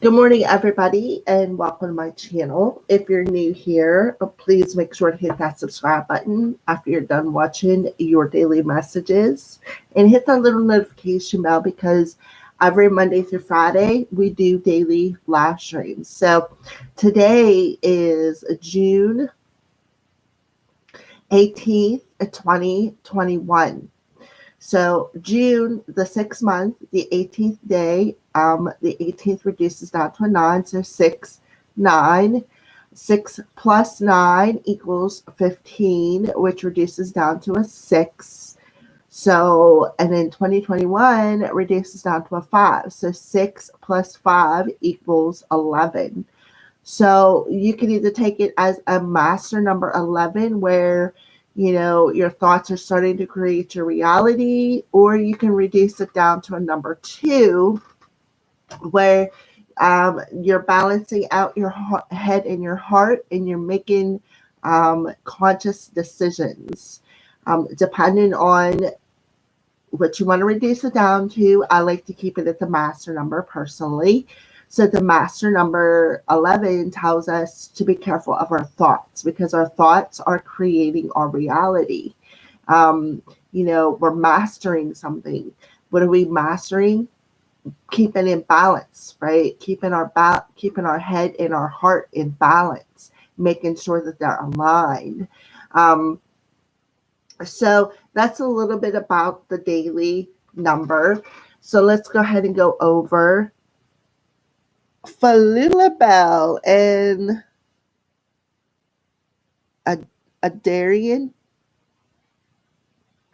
Good morning, everybody, and welcome to my channel. If you're new here, please make sure to hit that subscribe button after you're done watching your daily messages and hit that little notification bell because every Monday through Friday we do daily live streams. So today is June 18th, 2021. So June, the 6th month, the 18th day, the 18th reduces down to a 9, so 6, 9. 6 plus 9 equals 15, which reduces down to a 6. So, and then 2021 reduces down to a 5. So 6 plus 5 equals 11. So you can either take it as a master number 11, where your thoughts are starting to create your reality, or you can reduce it down to a number 2, where you're balancing out your head and your heart, and you're making conscious decisions. Depending on what you want to reduce it down to, I like to keep it at the master number personally. So the master number 11 tells us to be careful of our thoughts, because our thoughts are creating our reality. We're mastering something. What are we mastering? Keeping in balance, right? Keeping our head and our heart in balance, making sure that they're aligned. So that's a little bit about the daily number. So let's go ahead and go over Falula Bell and Adarian.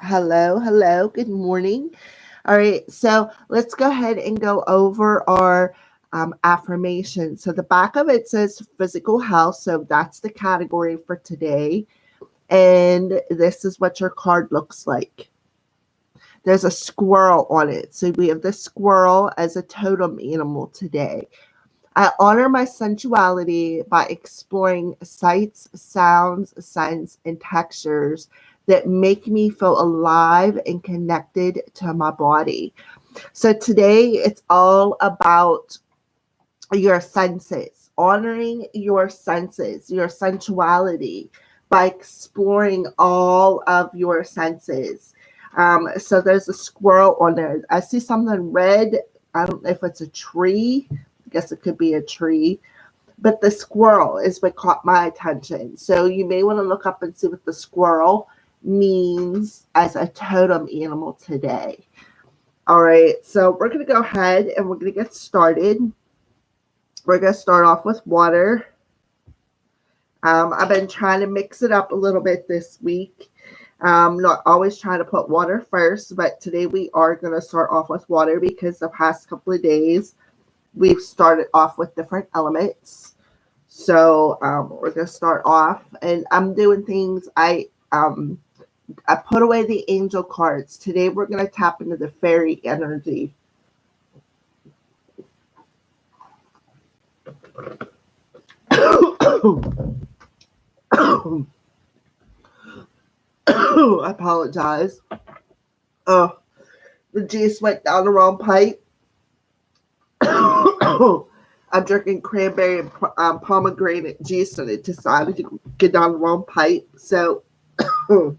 Hello, good morning. All right, so let's go ahead and go over our affirmation. So the back of it says physical health, so that's the category for today. And this is what your card looks like. There's a squirrel on it. So we have the squirrel as a totem animal today. I honor my sensuality by exploring sights, sounds, scents, and textures that make me feel alive and connected to my body. So today it's all about your senses, honoring your senses, your sensuality by exploring all of your senses. So there's a squirrel on there. I see something red. I don't know if it's a tree. I guess it could be a tree. But the squirrel is what caught my attention. So you may want to look up and see what the squirrel means as a totem animal today. All right, so we're going to go ahead and we're going to get started. We're going to start off with water. I've been trying to mix it up a little bit this week. Not always trying to put water first, but today we are going to start off with water because the past couple of days we've started off with different elements. So we're going to start off, and I'm doing things. I put away the angel cards. Today we're going to tap into the fairy energy. I apologize. Oh, the juice went down the wrong pipe. I'm drinking cranberry and pomegranate juice, and it decided to get down the wrong pipe. So, all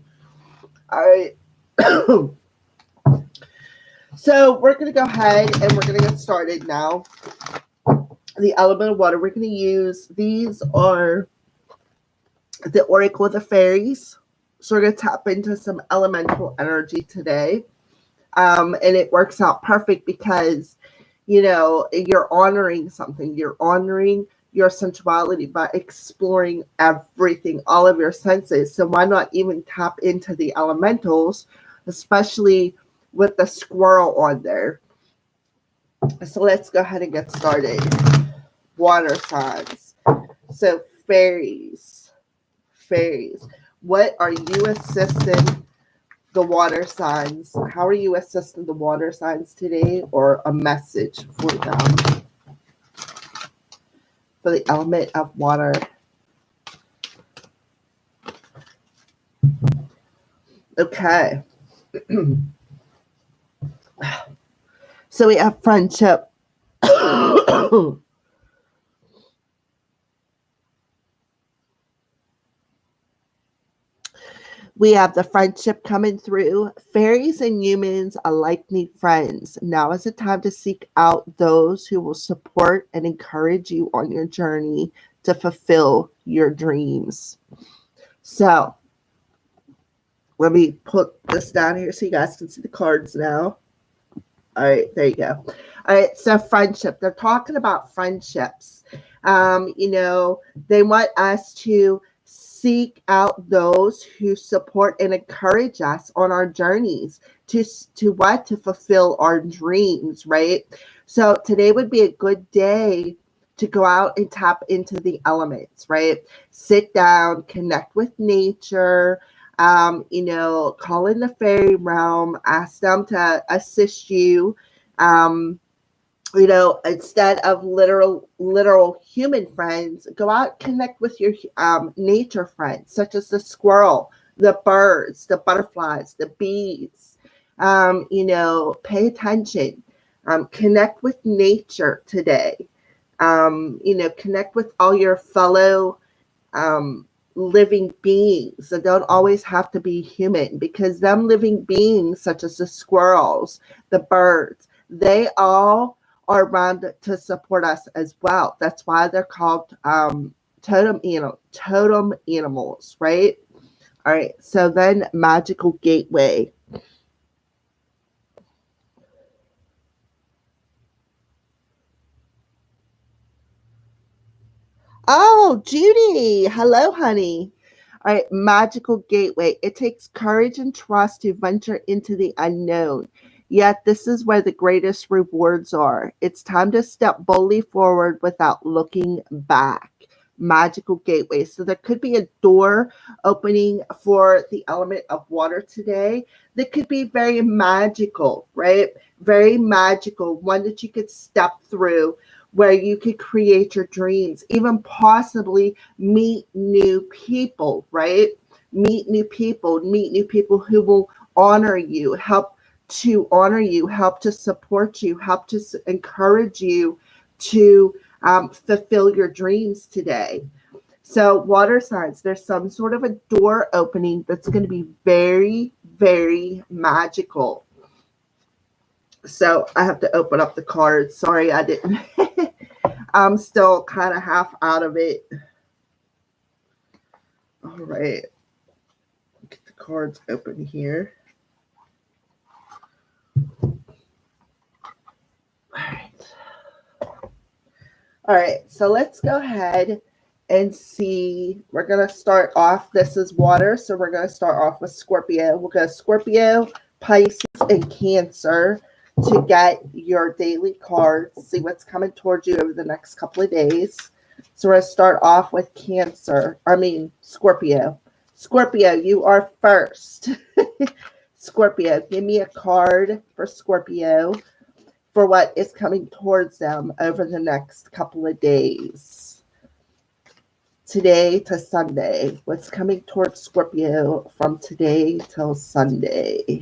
right. So we're going to go ahead and we're going to get started now. The element of water we're going to use, these are the Oracle of the Fairies. So we're going to tap into some elemental energy today. And it works out perfect because, you're honoring something. You're honoring your sensuality by exploring everything, all of your senses. So why not even tap into the elementals, especially with the squirrel on there? So let's go ahead and get started. Water signs. So fairies. What are you assisting the water signs? How are you assisting the water signs today, or a message for them? For the element of water. Okay. So we have friendship. We have the friendship coming through. Fairies and humans alike need friends. Now is the time to seek out those who will support and encourage you on your journey to fulfill your dreams. So let me put this down here so you guys can see the cards now. All right, there you go. All right, so friendship. They're talking about friendships. They want us to seek out those who support and encourage us on our journeys to fulfill our dreams, right? So today would be a good day to go out and tap into the elements, right? Sit down, connect with nature, call in the fairy realm, ask them to assist you. Instead of literal human friends, go out, connect with your nature friends, such as the squirrel, the birds, the butterflies, the bees. Pay attention. Connect with nature today. Connect with all your fellow living beings that don't always have to be human, because them living beings, such as the squirrels, the birds, they all are around to support us as well. That's why they're called totem animals, right? All right, so then magical gateway. Oh, Judy. Hello, honey. All right, magical gateway. It takes courage and trust to venture into the unknown. Yet, this is where the greatest rewards are. It's time to step boldly forward without looking back. Magical gateway. So, there could be a door opening for the element of water today that could be very magical, right? Very magical, one that you could step through where you could create your dreams, even possibly meet new people, right? Meet new people who will honor you, help to honor you, help to support you, help to encourage you to fulfill your dreams today. So, water signs, there's some sort of a door opening that's going to be very, very magical. So I have to open up the cards. Sorry, I didn't. I'm still kind of half out of it. All right. Get the cards open here. All right. All right. So let's go ahead and see. We're going to start off. This is water. So we're going to start off with Scorpio. We'll go Scorpio, Pisces, and Cancer to get your daily cards, see what's coming towards you over the next couple of days. So we're going to start off with Scorpio. Scorpio, you are first. Scorpio, give me a card for Scorpio for what is coming towards them over the next couple of days. Today to Sunday. What's coming towards Scorpio from today till Sunday?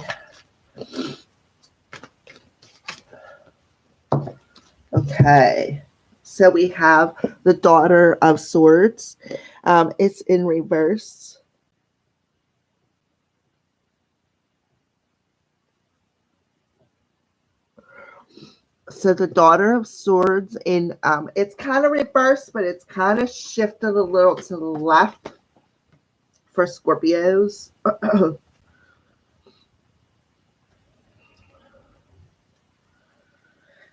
Okay, so we have the Daughter of Swords. It's in reverse. So the Daughter of Swords it's kind of reversed, but it's kind of shifted a little to the left for Scorpios.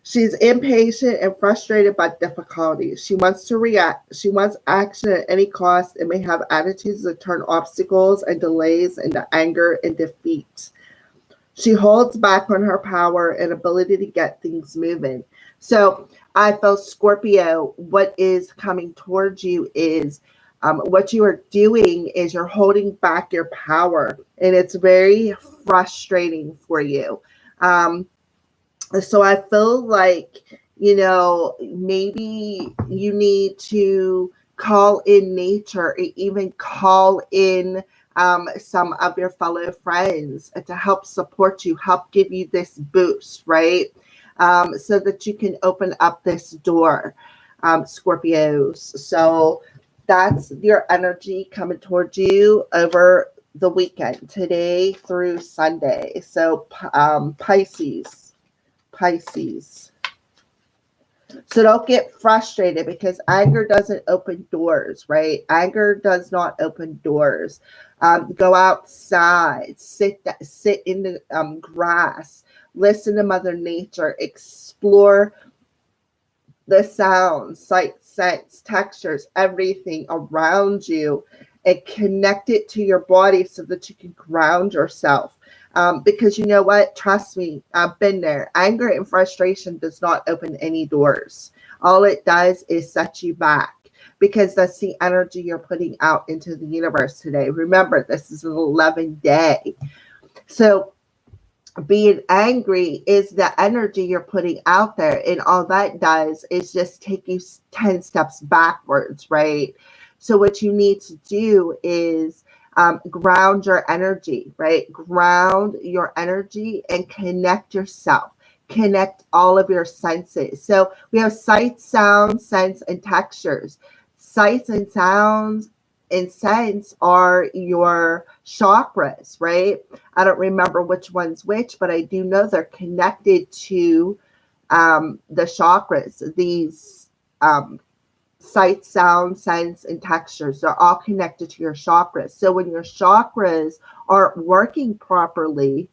She's impatient and frustrated by difficulties. She wants to react. She wants action at any cost and may have attitudes that turn obstacles and delays into anger and defeat. She holds back on her power and ability to get things moving. So I feel, Scorpio, what is coming towards you is what you are doing is you're holding back your power, and it's very frustrating for you. So I feel like, maybe you need to call in nature, or even call in some of your fellow friends to help support you, help give you this boost, right? So that you can open up this door, Scorpios. So that's your energy coming towards you over the weekend, today through Sunday. So Pisces. So don't get frustrated because anger doesn't open doors, right? Anger does not open doors. Go outside, sit in the grass, listen to Mother Nature, explore the sounds, sights, scents, textures, everything around you, and connect it to your body so that you can ground yourself. Because you know what? Trust me, I've been there. Anger and frustration does not open any doors. All it does is set you back because that's the energy you're putting out into the universe today. Remember, this is an 11 day. So being angry is the energy you're putting out there, and all that does is just take you 10 steps backwards, right? So what you need to do is ground your energy, right? Ground your energy and connect yourself, connect all of your senses. So we have sight, sound, sense, and textures. Sights and sounds and sense are your chakras, right? I don't remember which one's which, but I do know they're connected to the chakras. These sight, sound, sense, and textures, they're all connected to your chakras. So when your chakras aren't working properly,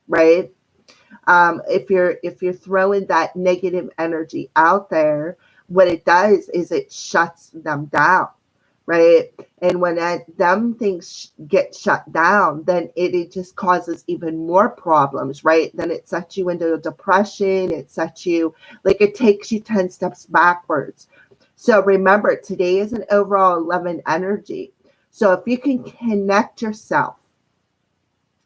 right? If you're throwing that negative energy out there, what it does is it shuts them down, right? And when them things get shut down, then it just causes even more problems, right? Then it sets you into a depression. It sets you, like, it takes you 10 steps backwards. So remember, today is an overall 11 energy. So if you can connect yourself,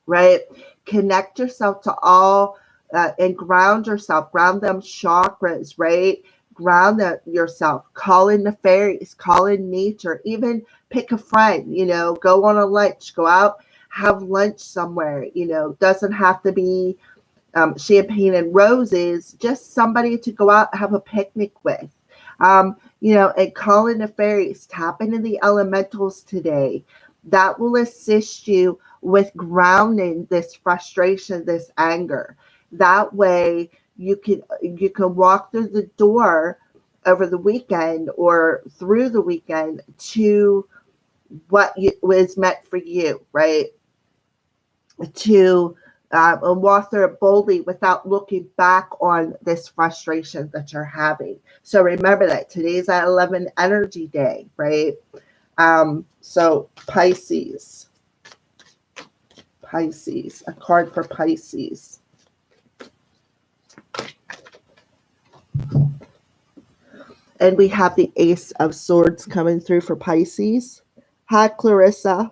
right? Connect yourself to all and ground yourself, ground them chakras, right? Ground yourself, call in the fairies, call in nature, even pick a friend, go on a lunch, go out, have lunch somewhere, doesn't have to be champagne and roses, just somebody to go out and have a picnic with. And call in the fairies, tap into the elementals today. That will assist you with grounding this frustration, this anger. That way you can walk through the door over the weekend or through the weekend to what was meant for you, right? To and walk through it boldly without looking back on this frustration that you're having. So remember that today's at 11 energy day, right? So Pisces, a card for Pisces. And we have the Ace of Swords coming through for Pisces. Hi, Clarissa.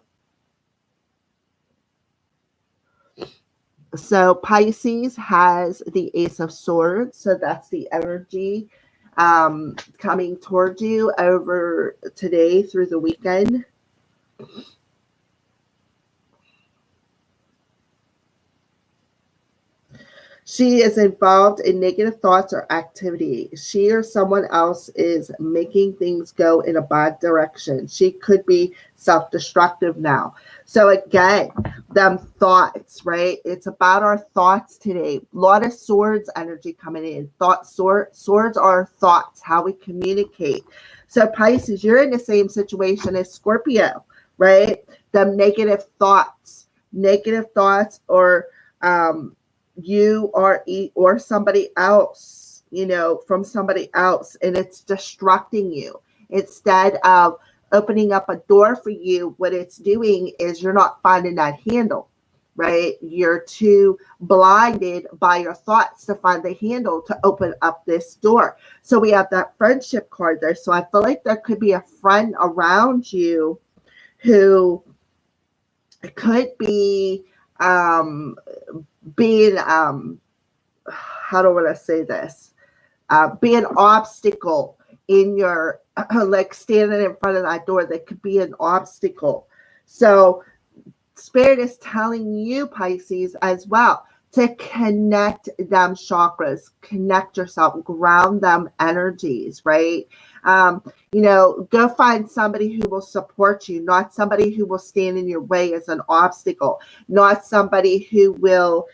So Pisces has the Ace of Swords. So that's the energy coming towards you over today through the weekend. She is involved in negative thoughts or activity. She or someone else is making things go in a bad direction. She could be self-destructive now. So again, them thoughts, right? It's about our thoughts today. A lot of swords energy coming in. Swords are thoughts, how we communicate. So Pisces, you're in the same situation as Scorpio, right? Them negative thoughts or you are or somebody else, from somebody else, and it's distracting you. Instead of opening up a door for you, what it's doing is you're not finding that handle, right? You're too blinded by your thoughts to find the handle to open up this door. So we have that friendship card there. So I feel like there could be a friend around you who could be being how do I say this? Be an obstacle in your like standing in front of that door. That could be an obstacle. So Spirit is telling you, Pisces, as well, to connect them chakras, connect yourself, ground them energies, right? Go find somebody who will support you, not somebody who will stand in your way as an obstacle, not somebody who will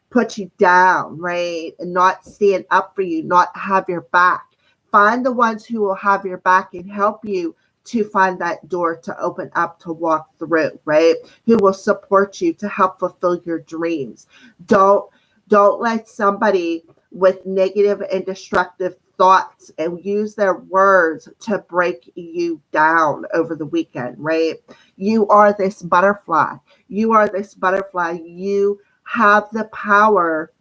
put you down, right? And not stand up for you, not have your back. Find the ones who will have your back and help you to find that door to open up to walk through, right? Who will support you to help fulfill your dreams. Don't let somebody with negative and destructive thoughts and use their words to break you down over the weekend, right? You are this butterfly. You are this butterfly. You have the power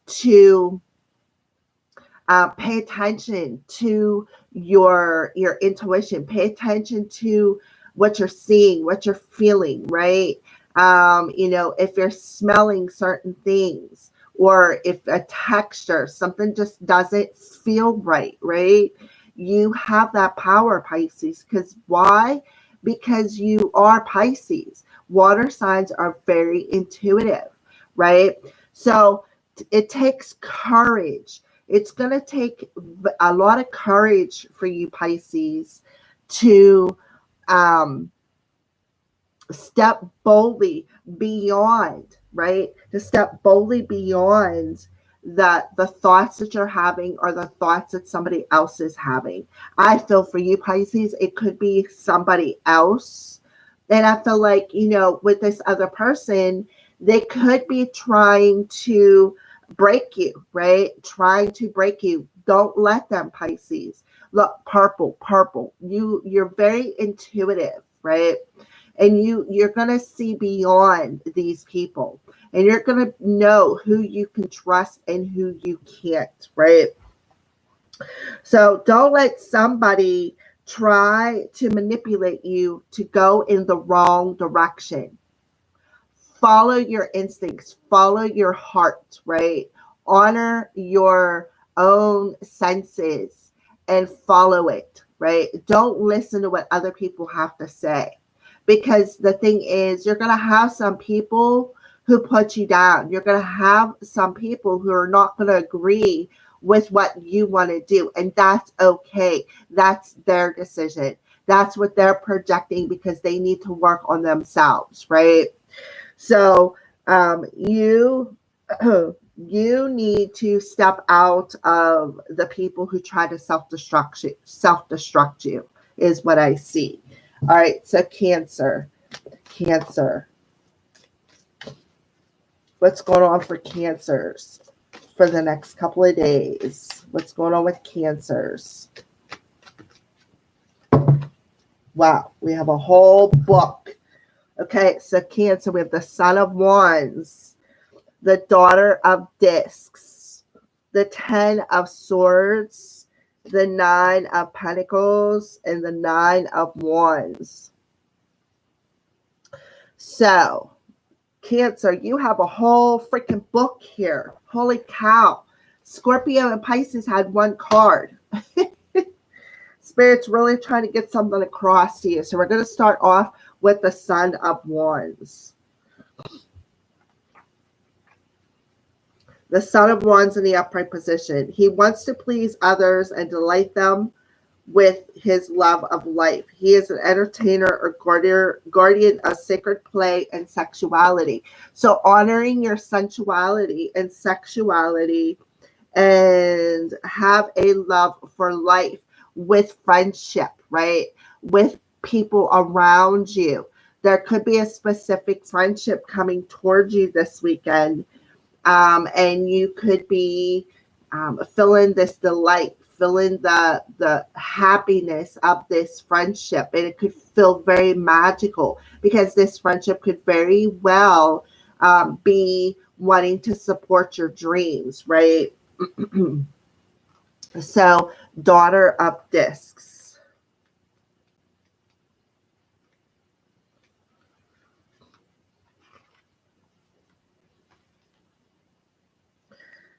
to pay attention to your intuition. Pay attention to what you're seeing, what you're feeling, right? If you're smelling certain things, or if a texture, something just doesn't feel right, right? You have that power, Pisces. Because why? Because you are Pisces. Water signs are very intuitive, right? So it takes courage. It's going to take a lot of courage for you, Pisces, to step boldly beyond, right? To step boldly beyond the thoughts that you're having or the thoughts that somebody else is having. I feel for you, Pisces, it could be somebody else. And I feel like, with this other person, they could be trying to break you, right? Trying to break you. Don't let them, Pisces. Look, purple. You're very intuitive, right? And you're going to see beyond these people. And you're going to know who you can trust and who you can't, right? So don't let somebody try to manipulate you to go in the wrong direction. Follow your instincts, follow your heart, right? Honor your own senses and follow it, right? Don't listen to what other people have to say. Because the thing is, you're going to have some people who put you down. You're going to have some people who are not going to agree with what you want to do. And that's okay. That's their decision. That's what they're projecting because they need to work on themselves, right? So you need to step out of the people who try to self-destruct you is what I see. All right, so Cancer. What's going on for Cancers for the next couple of days? What's going on with Cancers? Wow, we have a whole book. Okay, so Cancer, we have the Son of Wands, the Daughter of Discs, the 10 of Swords, the 9 of Pentacles, and the 9 of Wands. So, Cancer, you have a whole freaking book here. Holy cow. Scorpio and Pisces had one card. Spirit's really trying to get something across to you. So we're going to start off with the Son of Wands. The Son of Wands in the upright position. He wants to please others and delight them with his love of life. He is an entertainer or guardian of sacred play and sexuality. So honoring your sensuality and sexuality and have a love for life with friendship, right? With people around you. There could be a specific friendship coming towards you this weekend. And you could be feeling this delight, feeling the happiness of this friendship. And it could feel very magical because this friendship could very well be wanting to support your dreams, right? So, Daughter of Discs.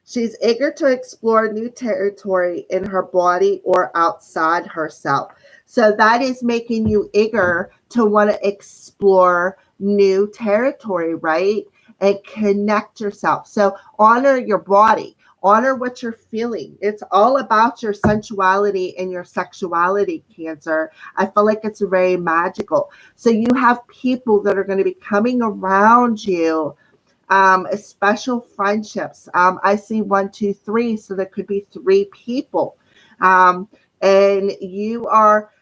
She's eager to explore new territory in her body or outside herself. So that is making you eager to want to explore new territory, right? And connect yourself. So honor your body, Honor what you're feeling. It's all about your sensuality and your sexuality, Cancer. I feel like it's very magical. So you have people that are going to be coming around you, special friendships. I see one, two, three, so there could be three people. Um, and you are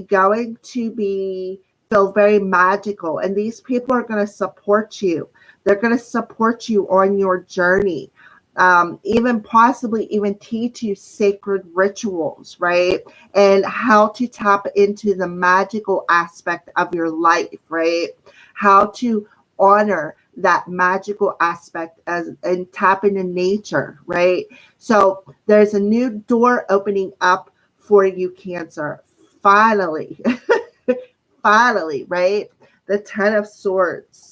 going to be feel very magical. And these people are going to support you. They're going to support you on your journey. Even possibly even teach you sacred rituals, right? And how to tap into the magical aspect of your life, right? How to honor that magical aspect as and tap into nature, right? So there's a new door opening up for you, Cancer. Finally, finally, right? The Ten of Swords.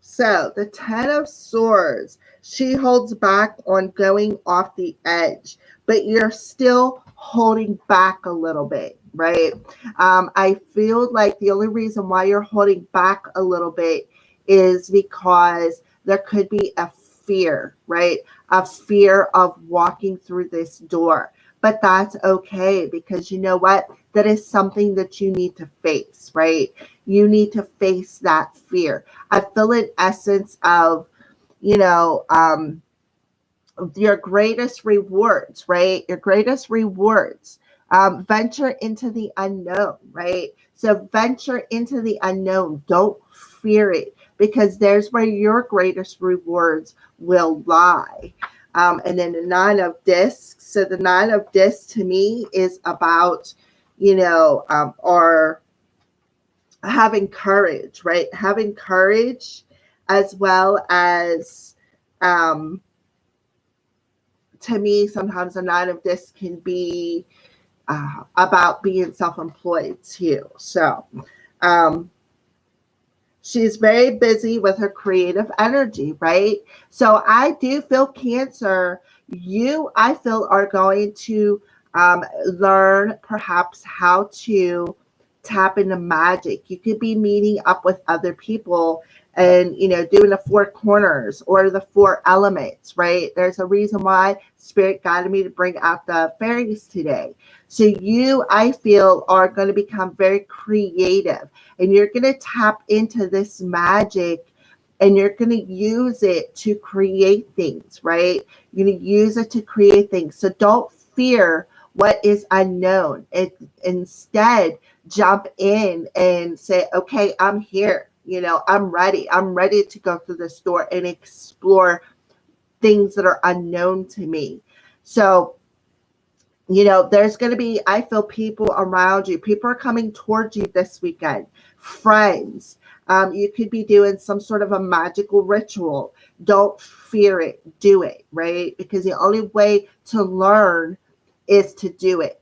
So the Ten of Swords, she holds back on going off the edge, but you're still holding back a little bit, right? I feel like the only reason why you're holding back a little bit is because there could be a fear, right? A fear of walking through this door. But that's okay because you know what? That is something that you need to face, right? You need to face that fear. I feel an essence of, you know, your greatest rewards, right? Your greatest rewards. Venture into the unknown, right? So venture into the unknown. Don't fear it because there's where your greatest rewards will lie. And then the Nine of Discs. So the Nine of Discs to me is about, our having courage, right? Having courage as well as, to me, sometimes a Nine of Discs can be about being self-employed too. So um, she's very busy with her creative energy, right? So I do feel, Cancer, you, I feel, are going to learn perhaps how to tap into magic. You could be meeting up with other people and, doing the four corners or the four elements, right? There's a reason why Spirit guided me to bring out the fairies today. So you, I feel, are going to become very creative and you're going to tap into this magic and you're going to use it to create things, right? You're going to use it to create things. So don't fear what is unknown. Instead, jump in and say, okay, I'm here. I'm ready. I'm ready to go through this door and explore things that are unknown to me. So, there's going to be, I feel, people around you. People are coming towards you this weekend. Friends. You could be doing some sort of a magical ritual. Don't fear it. Do it, right? Because the only way to learn is to do it.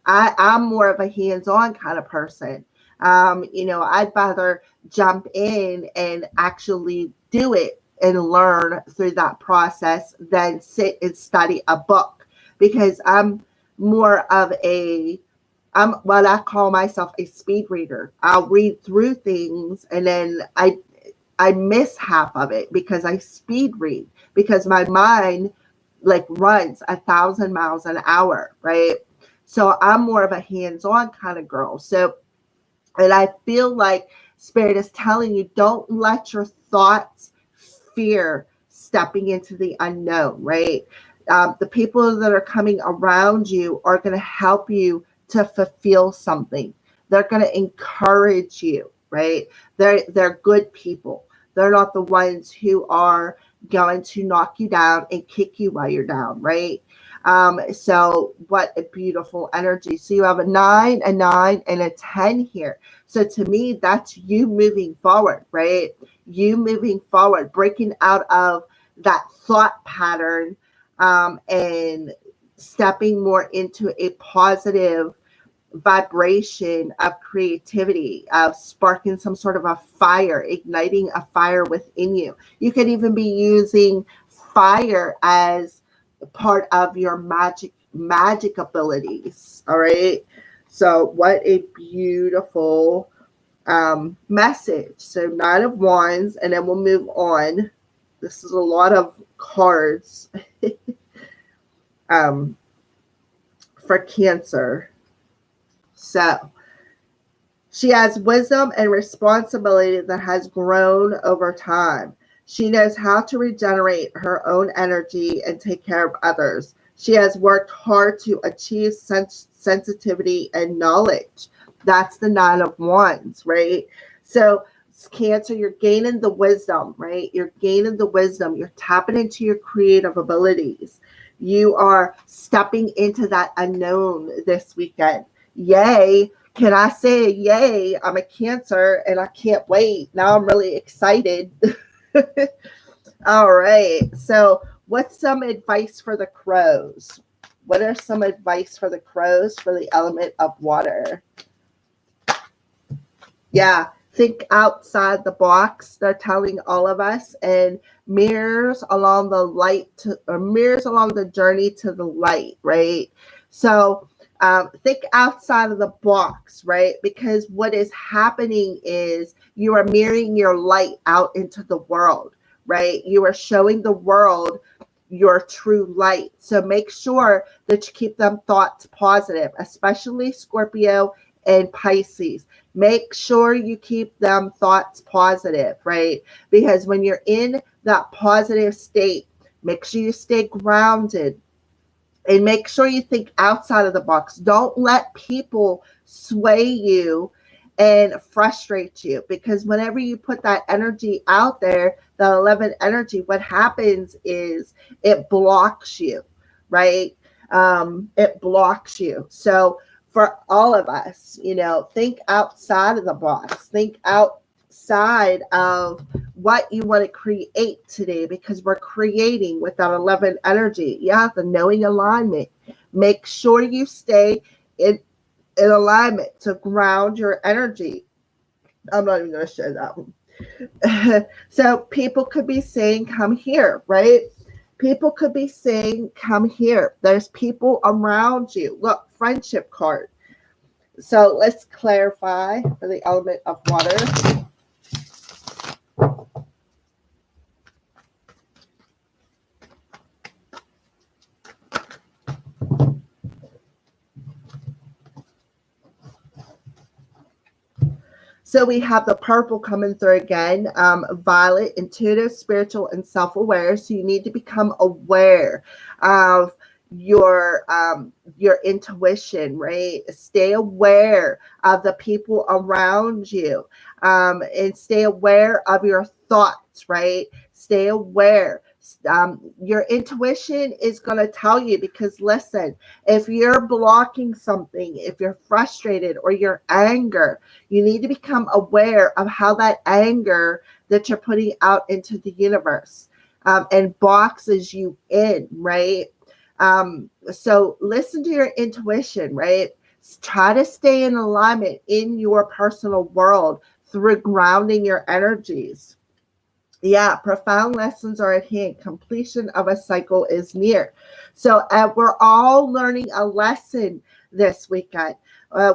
I'm more of a hands-on kind of person. I'd rather jump in and actually do it and learn through that process than sit and study a book because I'm more of I'm what I call myself a speed reader. I'll read through things and then I miss half of it because I speed read because my mind like runs 1,000 miles an hour, right? So I'm more of a hands-on kind of girl. So, and I feel like Spirit is telling you, don't let your thoughts fear stepping into the unknown, right? The people that are coming around you are going to help you to fulfill something. They're going to encourage you, right? They're good people. They're not the ones who are going to knock you down and kick you while you're down, right? So what a beautiful energy. So you have a 9, a 9, and a 10 here. So to me, that's you moving forward, right? You moving forward, breaking out of that thought pattern and stepping more into a positive vibration of creativity, of sparking some sort of a fire, igniting a fire within you. You could even be using fire as part of your magic abilities. All right. So what a beautiful message. So Nine of Wands, and then we'll move on. This is a lot of cards for Cancer. So she has wisdom and responsibility that has grown over time. She knows how to regenerate her own energy and take care of others. She has worked hard to achieve sensitivity and knowledge. That's the Nine of Wands, right? So Cancer, you're gaining the wisdom, right? You're gaining the wisdom. You're tapping into your creative abilities. You are stepping into that unknown this weekend. Yay. Can I say yay? I'm a Cancer and I can't wait. Now I'm really excited. All right. So what's some advice for the crows? What are some advice for the crows for the element of water? Yeah, think outside the box. They're telling all of us, and mirrors along the mirrors along the journey to the light, right? So think outside of the box, right? Because what is happening is you are mirroring your light out into the world, right? You are showing the world your true light. So make sure that you keep them thoughts positive, especially Scorpio and Pisces. Make sure you keep them thoughts positive, right? Because when you're in that positive state, make sure you stay grounded and make sure you think outside of the box. Don't let people sway you and frustrate you, because whenever you put that energy out there, the 11 energy, what happens is it blocks you, right? It blocks you. So for all of us, think outside of the box. Think outside of what you want to create today, because we're creating with that 11 energy. Yeah, the knowing alignment. Make sure you stay in alignment to ground your energy. I'm not even going to share that one. So people could be saying, come here, right? People could be saying, come here. There's people around you. Look, friendship card. So let's clarify for the element of water. So we have the purple coming through again, violet, intuitive, spiritual, and self-aware. So you need to become aware of your intuition, right? Stay aware of the people around you, and stay aware of your thoughts, right? Stay aware. Your intuition is going to tell you, because listen, if you're blocking something, if you're frustrated or you're anger, you need to become aware of how that anger that you're putting out into the universe and boxes you in, right? So listen to your intuition, right? Try to stay in alignment in your personal world through grounding your energies. Yeah, profound lessons are at hand. Completion of a cycle is near. So we're all learning a lesson this weekend,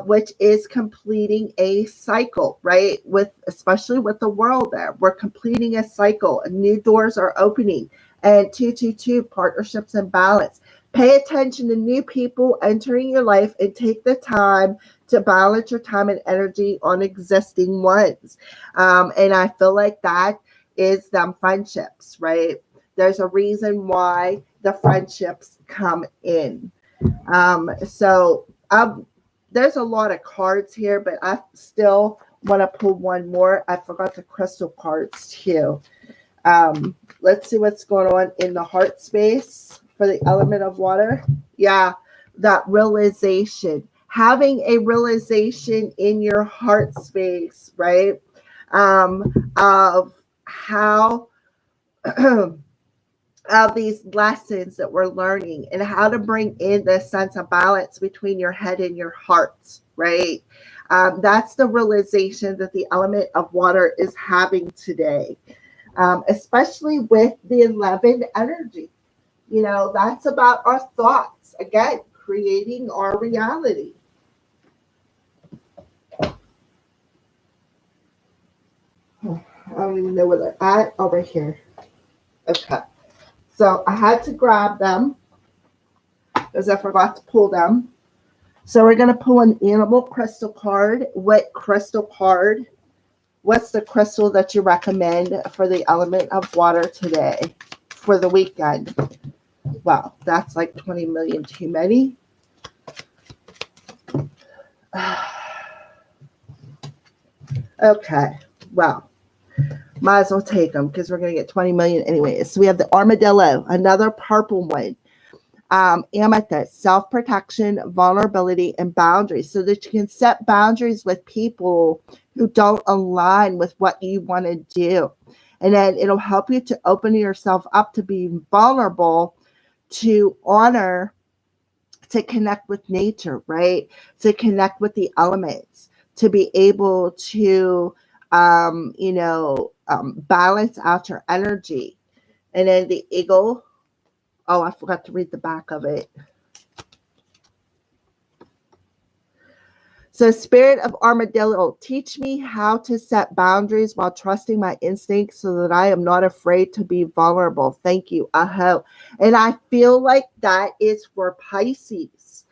which is completing a cycle, right? Especially with the world there. We're completing a cycle. New doors are opening. And 222, partnerships and balance. Pay attention to new people entering your life and take the time to balance your time and energy on existing ones. And I feel like that is them friendships, right? There's a reason why the friendships come in. So there's a lot of cards here, but I still want to pull one more. I forgot the crystal cards too. Let's see what's going on in the heart space for the element of water. Yeah, that realization. Having a realization in your heart space, right? Of how of these lessons that we're learning and how to bring in this sense of balance between your head and your heart, right? That's the realization that the element of water is having today. especially with the 11 energy. That's about our thoughts. Again, creating our reality. I don't even know where they're at. Over here. Okay. So I had to grab them because I forgot to pull them. So we're going to pull an animal crystal card. What crystal card? What's the crystal that you recommend for the element of water today for the weekend? Wow, that's like 20 million too many. Okay, well, might as well take them because we're going to get 20 million anyway. So we have the armadillo, another purple one. Amethyst, self-protection, vulnerability, and boundaries, so that you can set boundaries with people who don't align with what you want to do. And then it'll help you to open yourself up to being vulnerable, to honor, to connect with nature, right? To connect with the elements, to be able to, balance out your energy. And then the eagle. Oh, I forgot to read the back of it. So, spirit of armadillo, teach me how to set boundaries while trusting my instincts so that I am not afraid to be vulnerable. Thank you. Aho. And I feel like that is for Pisces,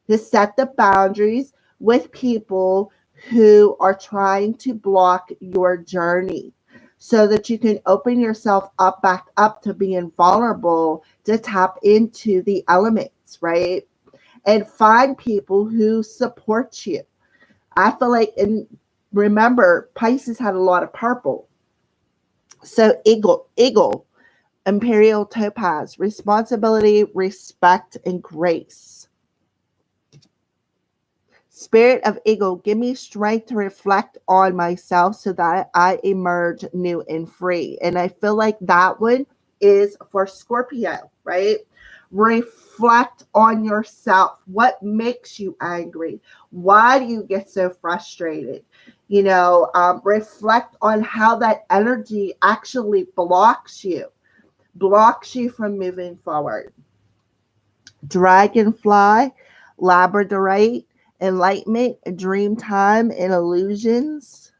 to set the boundaries with people who are trying to block your journey, so that you can open yourself back up to being vulnerable, to tap into the elements, right? And find people who support you. I feel like, and remember, Pisces had a lot of purple. So eagle, imperial topaz, responsibility, respect, and grace. Spirit of eagle, give me strength to reflect on myself so that I emerge new and free. And I feel like that one is for Scorpio, right? Reflect on yourself. What makes you angry? Why do you get so frustrated? Reflect on how that energy actually blocks you from moving forward. Dragonfly, labradorite, enlightenment, dream time, and illusions.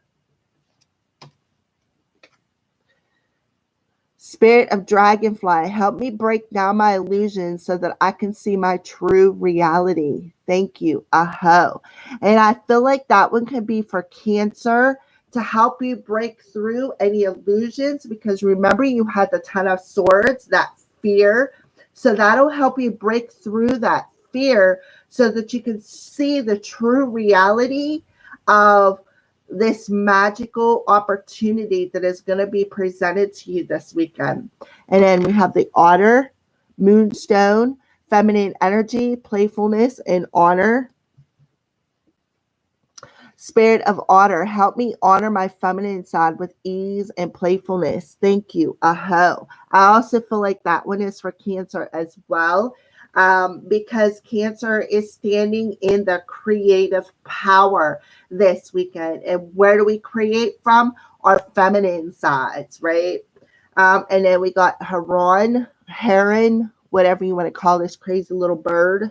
Spirit of dragonfly, help me break down my illusions so that I can see my true reality. Thank you. Aho. And I feel like that one could be for Cancer, to help you break through any illusions, because remember, you had the Ten of Swords, that fear. So that'll help you break through that fear so that you can see the true reality of this magical opportunity that is going to be presented to you this weekend. And then we have the otter, moonstone, feminine energy, playfulness, and honor. Spirit of otter, help me honor my feminine side with ease and playfulness. Thank you. Aho. I also feel like that one is for Cancer as well, because Cancer is standing in the creative power this weekend. And where do we create from? Our feminine sides, right? And then we got heron, whatever you want to call this crazy little bird.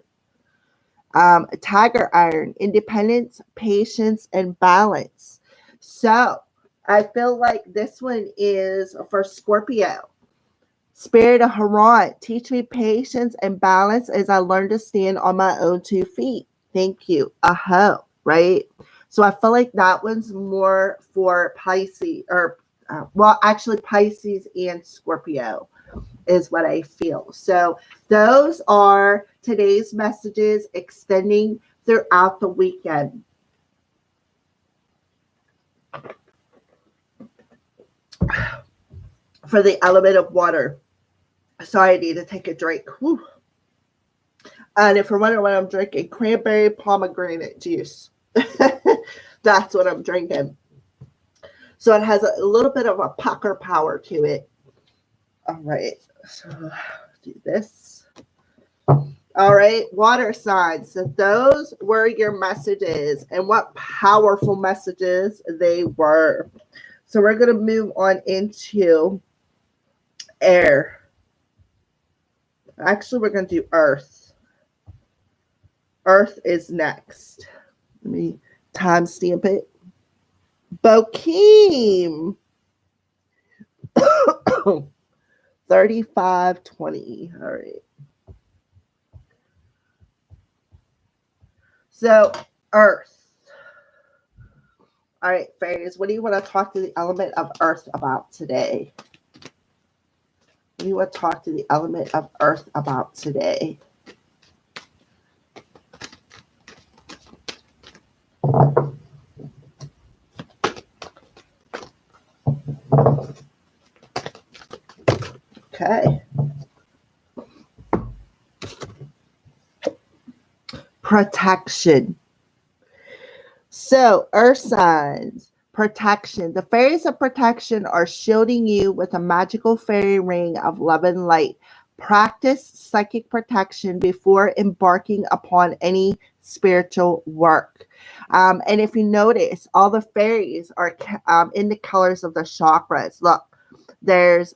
Tiger iron, independence, patience, and balance. So I feel like this one is for Scorpio. Spirit of Haran, teach me patience and balance as I learn to stand on my own 2 feet. Thank you. Aho, right? So I feel like that one's more for Pisces, or actually Pisces and Scorpio is what I feel. So those are today's messages extending throughout the weekend. For the element of water. Sorry, I need to take a drink. Whew. And if you're wondering what I'm drinking, cranberry pomegranate juice. That's what I'm drinking. So it has a little bit of a pucker power to it. All right. So do this. All right, water signs. So those were your messages, and what powerful messages they were. So we're going to move on into air. Actually, we're going to do earth. Earth is next. Let me timestamp it. Bokeem. 3520. All right. So, earth. All right, fairies, what do you want to talk to the element of earth about today? What do you want to talk to the element of earth about today? Okay. Protection. So, earth signs, protection. The fairies of protection are shielding you with a magical fairy ring of love and light. Practice psychic protection before embarking upon any spiritual work. And if you notice, all the fairies are in the colors of the chakras. Look, there's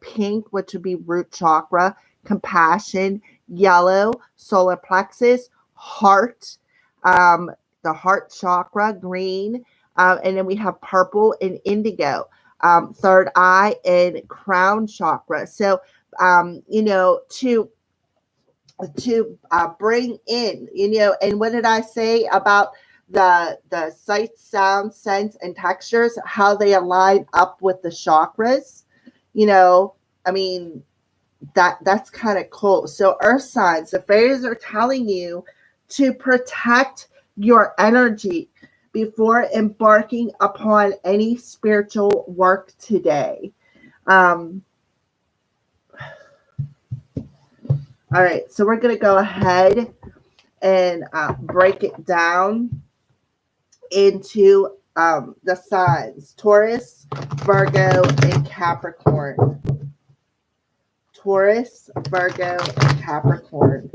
pink, which would be root chakra, compassion, yellow, solar plexus, heart, the heart chakra, green, and then we have purple and indigo, third eye and crown chakra. So, to bring in, and what did I say about the sight, sound, sense, and textures, how they align up with the chakras? I mean, that's kind of cool. So earth signs, the fairies are telling you to protect your energy before embarking upon any spiritual work today. All right, so we're going to go ahead and break it down into the signs: Taurus, Virgo, and Capricorn. Taurus, Virgo, and Capricorn.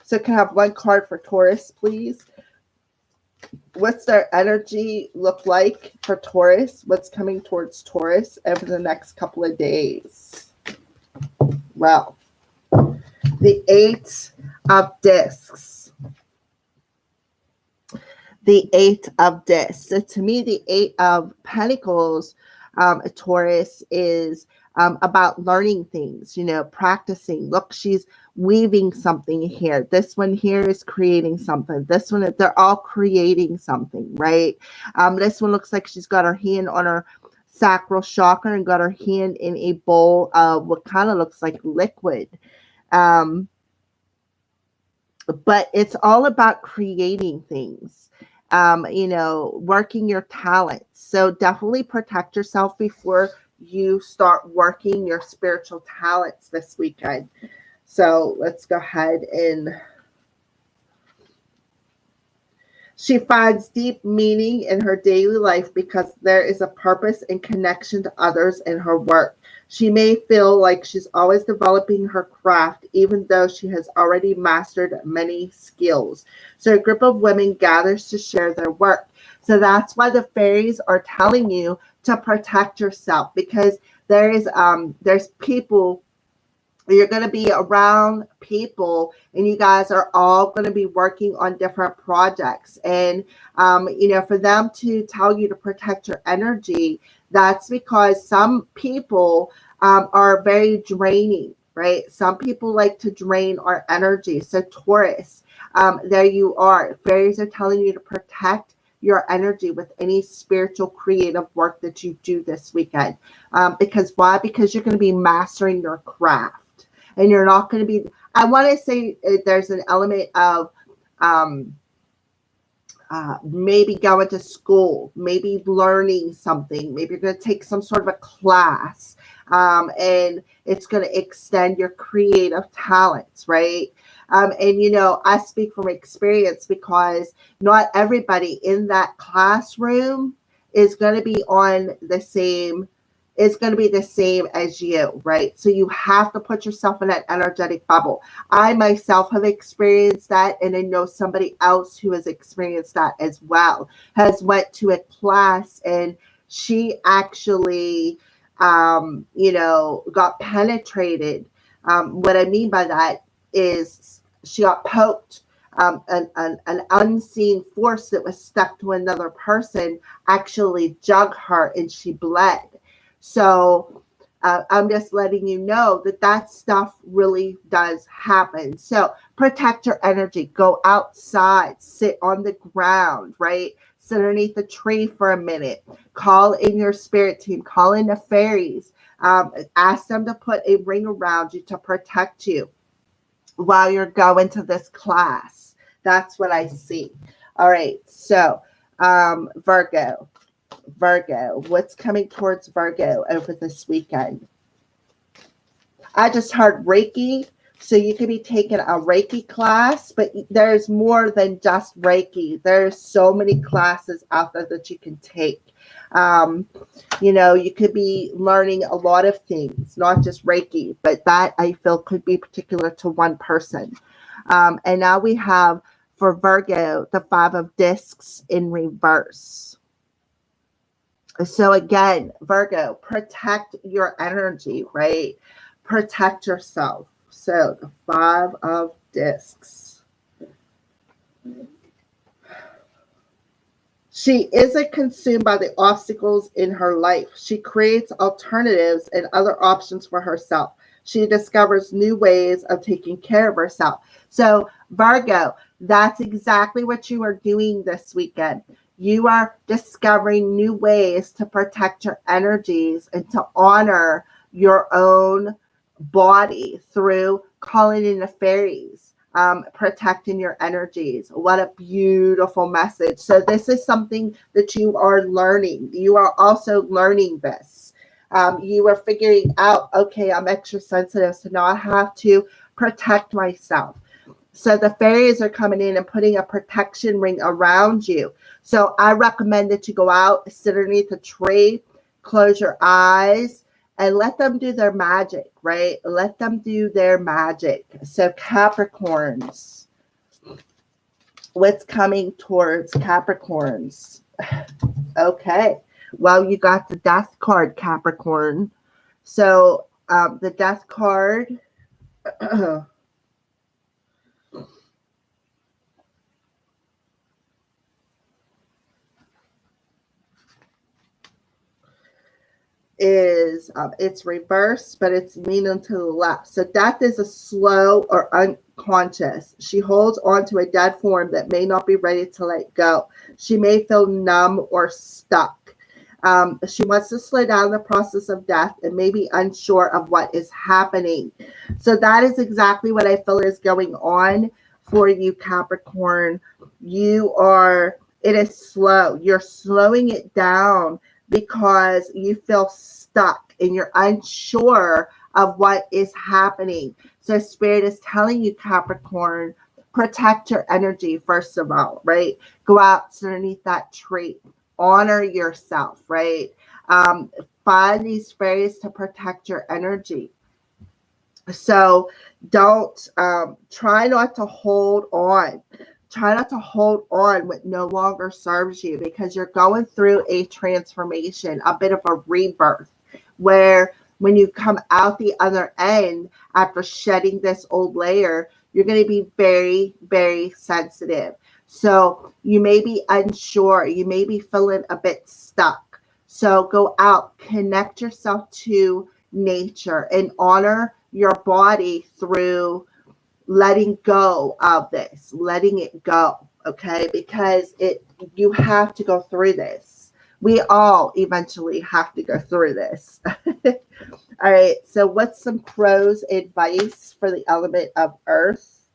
So can I have one card for Taurus, please? What's their energy look like for Taurus? What's coming towards Taurus over the next couple of days? Well, the Eight of Discs. The Eight of Discs. So to me, the Eight of Pentacles, Taurus, is about learning things, practicing. Look, she's weaving something here. This one here is creating something. This one, they're all creating something, right? This one looks like she's got her hand on her sacral chakra and got her hand in a bowl of what kind of looks like liquid. But it's all about creating things, working your talents. So definitely protect yourself before you start working your spiritual talents this weekend. So let's go ahead and she finds deep meaning in her daily life because there is a purpose and connection to others in her work. She may feel like she's always developing her craft, even though she has already mastered many skills. So a group of women gathers to share their work. So that's why the fairies are telling you to protect yourself, because there's people. You're going to be around people, and you guys are all going to be working on different projects. And, for them to tell you to protect your energy, that's because some people are very draining, right? Some people like to drain our energy. So Taurus, there you are. Fairies are telling you to protect your energy with any spiritual creative work that you do this weekend. Because why? Because you're going to be mastering your craft. And you're not going to be, I want to say there's an element of maybe going to school, maybe learning something. Maybe you're going to take some sort of a class, and it's going to extend your creative talents, right? And, I speak from experience because not everybody in that classroom is going to be on the same is going to be the same as you, right? So you have to put yourself in that energetic bubble. I myself have experienced that, and I know somebody else who has experienced that as well, has went to a class, and she actually got penetrated. What I mean by that is she got poked. An unseen force that was stuck to another person actually jug her and she bled. So I'm just letting you know that that stuff really does happen. So protect your energy. Go outside, sit on the ground, right? Sit underneath a tree for a minute. Call in your spirit team. Call in the fairies. Ask them to put a ring around you to protect you while you're going to this class. That's what I see. All right. So Virgo. Virgo, what's coming towards Virgo over this weekend? I just heard Reiki. So you could be taking a Reiki class, but there's more than just Reiki. There's so many classes out there that you can take. You could be learning a lot of things, not just Reiki, but that I feel could be particular to one person. And now we have for Virgo, the Five of Discs in reverse. So again, Virgo, protect your energy, right? Protect yourself. So the Five of Discs. She isn't consumed by the obstacles in her life. She creates alternatives and other options for herself. She discovers new ways of taking care of herself. So Virgo, that's exactly what you are doing this weekend. You are discovering new ways to protect your energies and to honor your own body through calling in the fairies, protecting your energies. What a beautiful message. So this is something that you are learning. You are also learning this. You are figuring out, okay, I'm extra sensitive, so now I have to protect myself. So the fairies are coming in and putting a protection ring around you. So I recommend that you go out, sit underneath a tree, close your eyes, and let them do their magic, right? Let them do their magic. So Capricorns, what's coming towards Capricorns? Okay. Well, you got the Death card, Capricorn. So the Death card is it's reversed, but it's leaning to the left. So death is a slow or unconscious. She holds on to a dead form that may not be ready to let go. She may feel numb or stuck. She wants to slow down the process of death and may be unsure of what is happening. So that is exactly what I feel is going on for you, Capricorn. It is slow. You're slowing it down because you feel stuck and you're unsure of what is happening. So Spirit is telling you, Capricorn, protect your energy, first of all, right? Go out underneath that tree. Honor yourself, right? Find these fairies to protect your energy. So don't try not to hold on. Try not to hold on what no longer serves you, because you're going through a transformation, a bit of a rebirth, where when you come out the other end after shedding this old layer, you're going to be very, very sensitive. So you may be unsure. You may be feeling a bit stuck. So go out, connect yourself to nature and honor your body through letting go of this, letting it go, okay? Because you have to go through this. We all eventually have to go through this. All right, so what's some pros advice for the element of earth?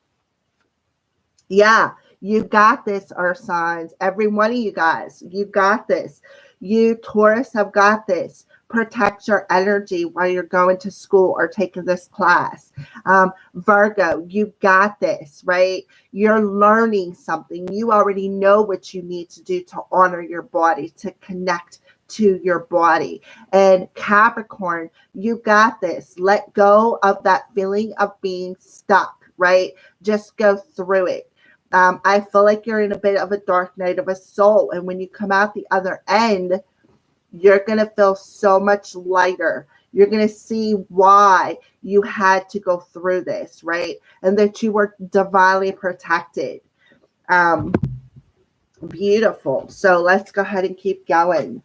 Yeah, you got this, earth signs. Every one of you guys, you got this. You Taurus have got this. Protect your energy while you're going to school or taking this class. Virgo, you got this, right? You're learning something. You already know what you need to do to honor your body, to connect to your body. And Capricorn, you got this. Let go of that feeling of being stuck, right? Just go through it. I feel like you're in a bit of a dark night of a soul. And when you come out the other end, You're going to feel so much lighter. You're going to see why you had to go through this, right? And that you were divinely protected. Um, Beautiful. So let's go ahead and keep going.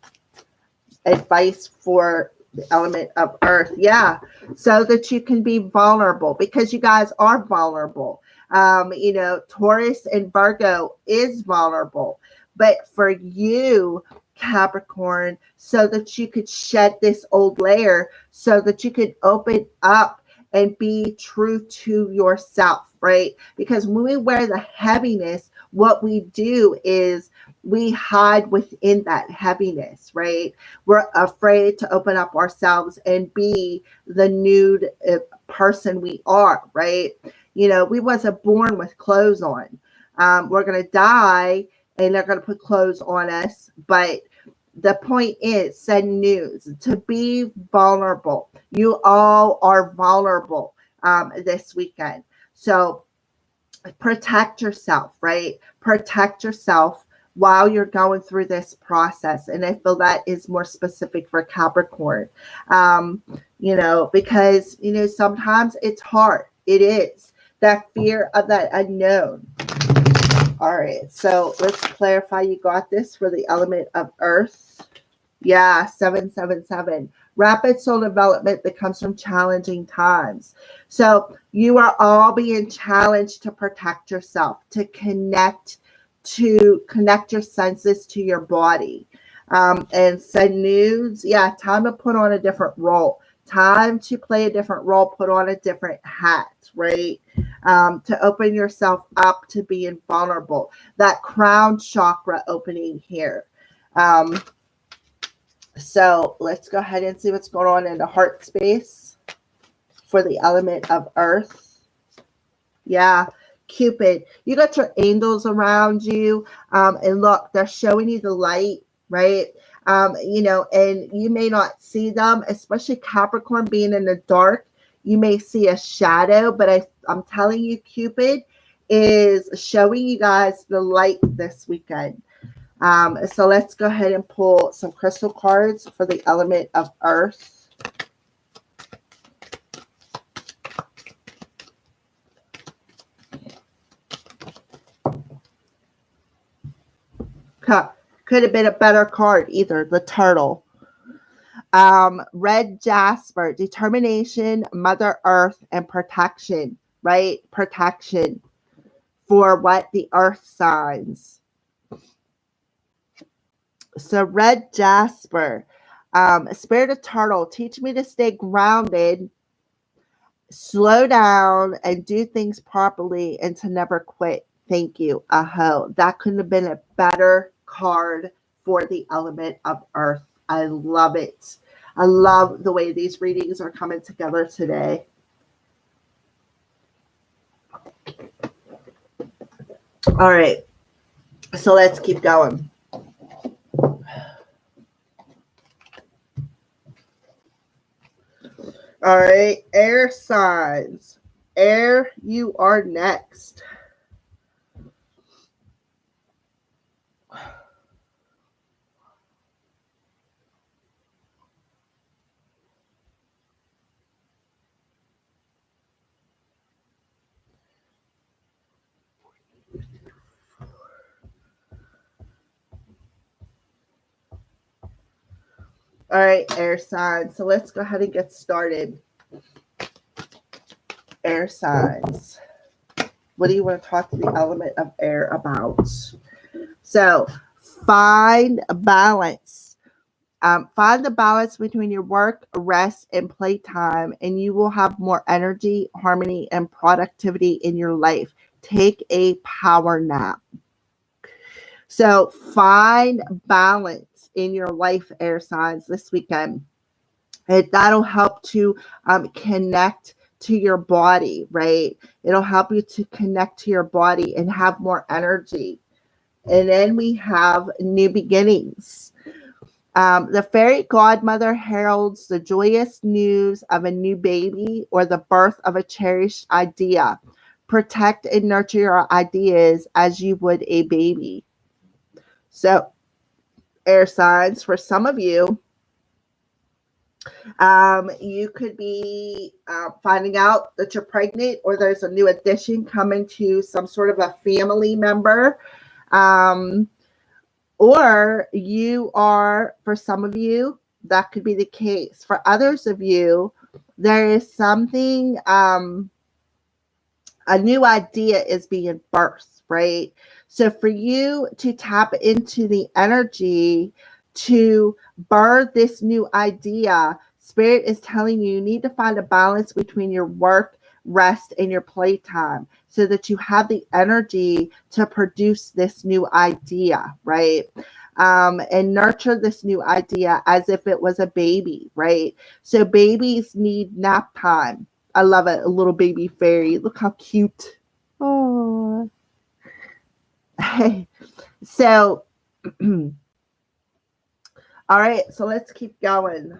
Advice for the element of earth. Yeah. So that you can be vulnerable, because you guys are vulnerable. Taurus and Virgo is vulnerable. But for you, Capricorn, so that you could shed this old layer, so that you could open up and be true to yourself, right? Because when we wear the heaviness, what we do is we hide within that heaviness, right? We're afraid to open up ourselves and be the nude person we are, right? We wasn't born with clothes on. We're going to die and they're going to put clothes on us. But the point is, send news, to be vulnerable. You all are vulnerable this weekend. So protect yourself, right? Protect yourself while you're going through this process. And I feel that is more specific for Capricorn, because, sometimes it's hard. It is that fear of that unknown. All right. So let's clarify. You got this for the element of earth. Yeah. 777. Rapid soul development that comes from challenging times. So you are all being challenged to protect yourself, to connect your senses to your body. And send news. Yeah, time to put on a different role. Time to play a different role, put on a different hat, right? To open yourself up to being vulnerable. That crown chakra opening here. So let's go ahead and see what's going on in the heart space for the element of earth. Yeah, Cupid, you got your angels around you. And look, they're showing you the light, right? And you may not see them, especially Capricorn being in the dark. You may see a shadow, but I'm telling you, Cupid is showing you guys the light this weekend. So let's go ahead and pull some crystal cards for the element of earth. Could have been a better card either, the turtle. Red jasper, determination, Mother Earth, and protection, right? Protection for what? The earth signs. So red jasper, spirit of turtle, teach me to stay grounded, slow down, and do things properly, and to never quit. Thank you. Aho. That couldn't have been a better card for the element of earth. I love it. I love the way these readings are coming together today. All right. So let's keep going. All right. Air signs. Air, you are next. All right, air signs. So let's go ahead and get started. Air signs. What do you want to talk to the element of air about? So find a balance. Find the balance between your work, rest, and playtime, and you will have more energy, harmony, and productivity in your life. Take a power nap. So find balance in your life, air signs, this weekend. And that'll help to connect to your body, right? It'll help you to connect to your body and have more energy. And then we have new beginnings. The fairy godmother heralds the joyous news of a new baby or the birth of a cherished idea. Protect and nurture your ideas as you would a baby. So air signs. For some of you, you could be finding out that you're pregnant, or there's a new addition coming to some sort of a family member. Or you are, for some of you, that could be the case. For others of you, there is something, a new idea is being birthed, right? So for you to tap into the energy to birth this new idea, Spirit is telling you need to find a balance between your work, rest, and your playtime so that you have the energy to produce this new idea, right? And nurture this new idea as if it was a baby, right? So babies need nap time. I love it. A little baby fairy. Look how cute. Oh. So, all right. So let's keep going.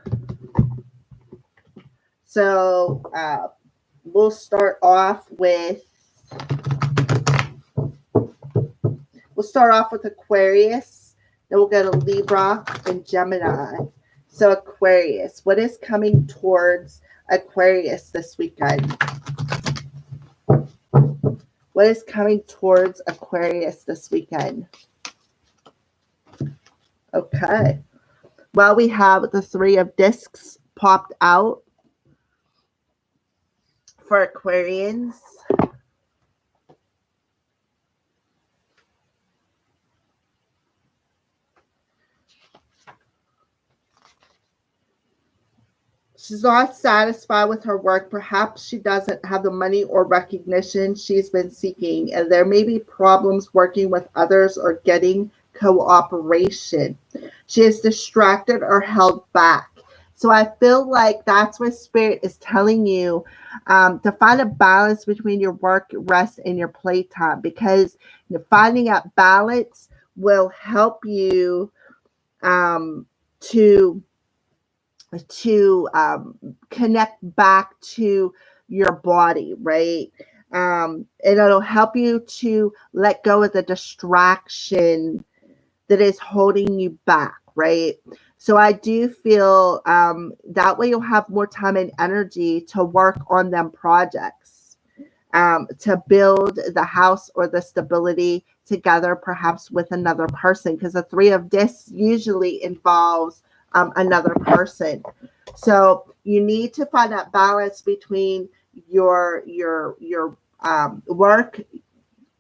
So we'll start off with Aquarius. Then we'll go to Libra and Gemini. So Aquarius, what is coming towards Aquarius this weekend? What is coming towards Aquarius this weekend? Okay. Well, we have the Three of Discs popped out for Aquarians. She's not satisfied with her work. Perhaps she doesn't have the money or recognition she's been seeking, and there may be problems working with others or getting cooperation. She is distracted or held back. So I feel like that's what Spirit is telling you, to find a balance between your work, rest, and your playtime, because finding out balance will help you to connect back to your body, right? And it'll help you to let go of the distraction that is holding you back, right? So I do feel that way you'll have more time and energy to work on them projects, to build the house or the stability together, perhaps with another person, because the Three of Discs usually involves another person. So you need to find that balance between your work,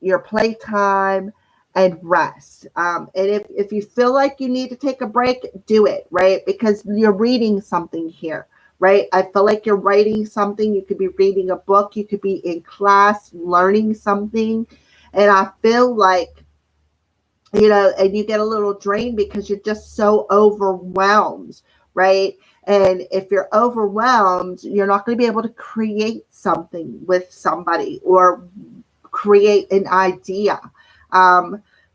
your playtime, and rest. And if you feel like you need to take a break, do it, right? Because you're reading something here, right? I feel like you're writing something. You could be reading a book. You could be in class learning something. And I feel like, and you get a little drained because you're just so overwhelmed, right? And if you're overwhelmed, you're not going to be able to create something with somebody or create an idea.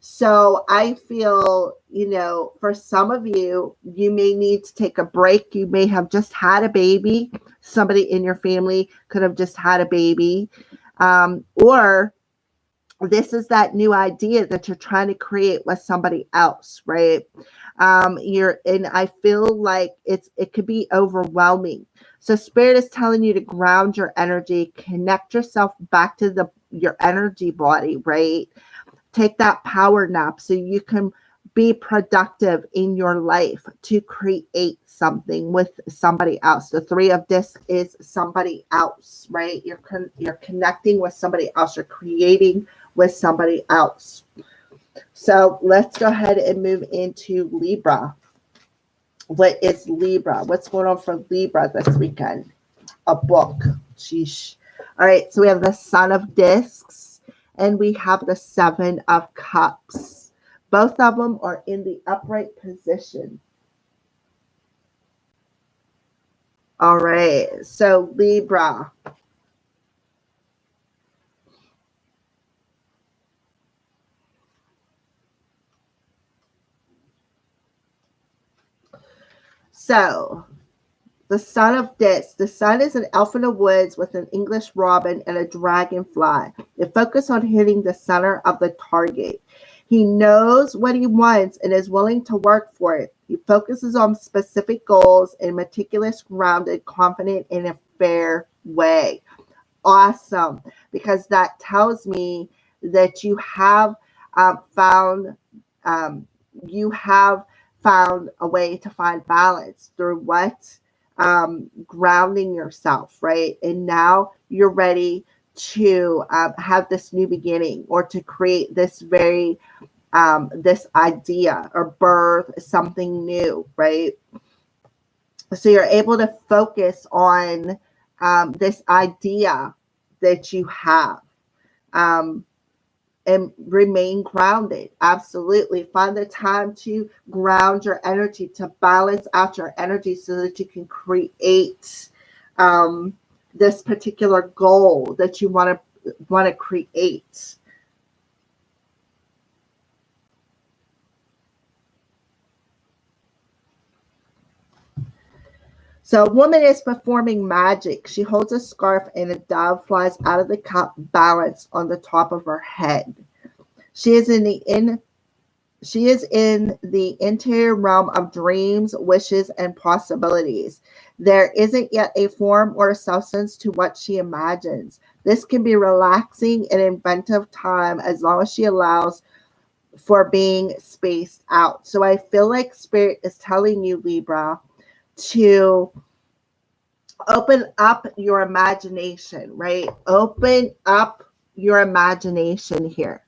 So I feel, for some of you, you may need to take a break. You may have just had a baby. Somebody in your family could have just had a baby. Or this is that new idea that you're trying to create with somebody else, right? And I feel like it could be overwhelming. So Spirit is telling you to ground your energy, connect yourself back to your energy body, right? Take that power nap so you can be productive in your life to create something with somebody else. The Three of Discs is somebody else, right? You're connecting with somebody else. You're creating with somebody else. So let's go ahead and move into Libra. What is Libra? What's going on for Libra this weekend? A book. Sheesh. All right. So we have the Sun of Discs and we have the Seven of Cups. Both of them are in the upright position. All right. So Libra. So, the Sun of Discs. The sun is an elf in the woods with an English robin and a dragonfly. They focus on hitting the center of the target. He knows what he wants and is willing to work for it. He focuses on specific goals in meticulous, grounded, confident, in a fair way. Awesome, because that tells me that found um, you have found a way to find balance through what grounding yourself, right? And now you're ready to have this new beginning, or to create this this idea, or birth something new, right? So you're able to focus on this idea that you have, um, and remain grounded. Absolutely. Find the time to ground your energy, to balance out your energy so that you can create this particular goal that you want to create. So a woman is performing magic. She holds a scarf and a dove flies out of the cup, balanced on the top of her head. She is in the interior realm of dreams, wishes, and possibilities. There isn't yet a form or a substance to what she imagines. This can be relaxing and inventive time, as long as she allows for being spaced out. So I feel like Spirit is telling you, Libra, to open up your imagination, right? Open up your imagination here.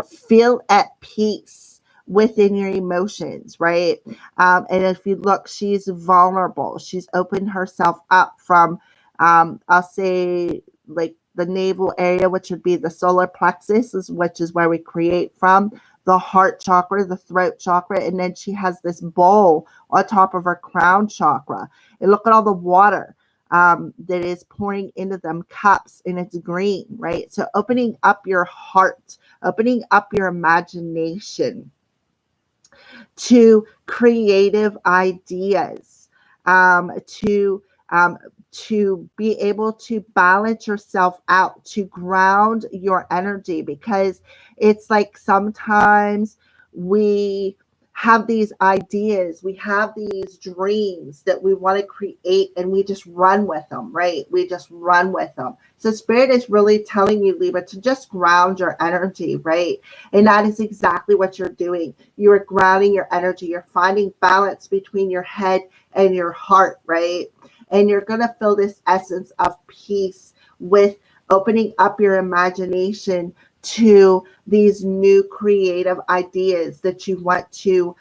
Feel at peace within your emotions, right? And if you look, she's vulnerable. She's opened herself up from, I'll say, like the navel area, which would be the solar plexus, which is where we create from, the heart chakra, the throat chakra, and then she has this bowl on top of her crown chakra. And look at all the water that is pouring into them cups, and it's green, right? So opening up your heart, opening up your imagination to creative ideas, to be able to balance yourself out, to ground your energy, because it's like sometimes we have these ideas, we have these dreams that we want to create, and we just run with them, right? We just run with them. So Spirit is really telling you, Libra, to just ground your energy, right? And that is exactly what you're doing. You are grounding your energy. You're finding balance between your head and your heart, right? And you're going to feel this essence of peace with opening up your imagination to these new creative ideas that you want to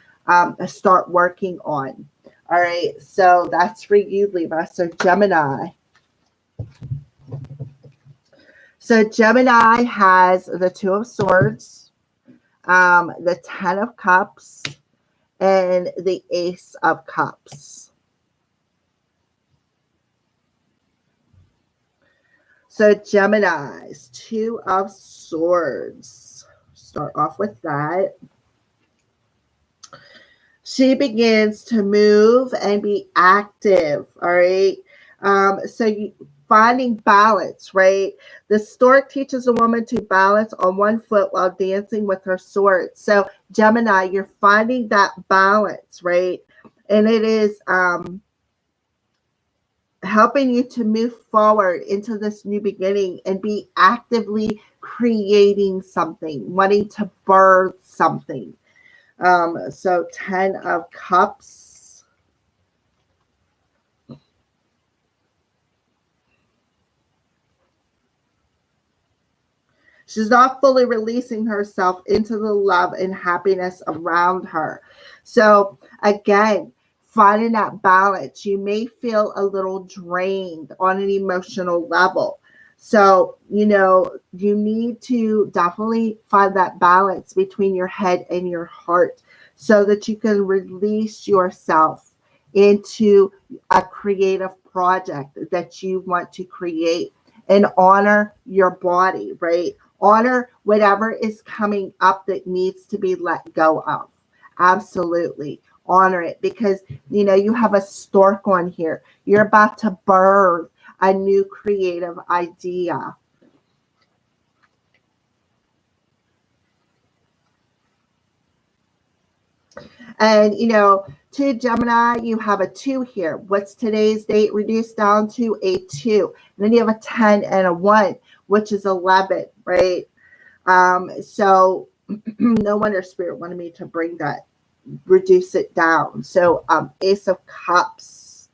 start working on. All right, so that's for you, Libra. So Gemini. So Gemini has the Two of Swords, the Ten of Cups, and the Ace of Cups. So Gemini's Two of Swords. Start off with that. She begins to move and be active. All right. Finding balance, right? The stork teaches a woman to balance on one foot while dancing with her sword. So Gemini, you're finding that balance, right? And it is helping you to move forward into this new beginning and be actively creating something, wanting to birth something. So 10 of Cups. She's not fully releasing herself into the love and happiness around her. So again, finding that balance. You may feel a little drained on an emotional level. So, you need to definitely find that balance between your head and your heart so that you can release yourself into a creative project that you want to create, and honor your body, right? Honor whatever is coming up that needs to be let go of. Absolutely. Honor it, because you have a stork on here. You're about to birth a new creative idea. And, to Gemini, you have a 2 here. What's today's date reduced down to? A 2. And then you have a 10 and a 1, which is 11, right? So no wonder Spirit wanted me to bring that, reduce it down. So Ace of Cups.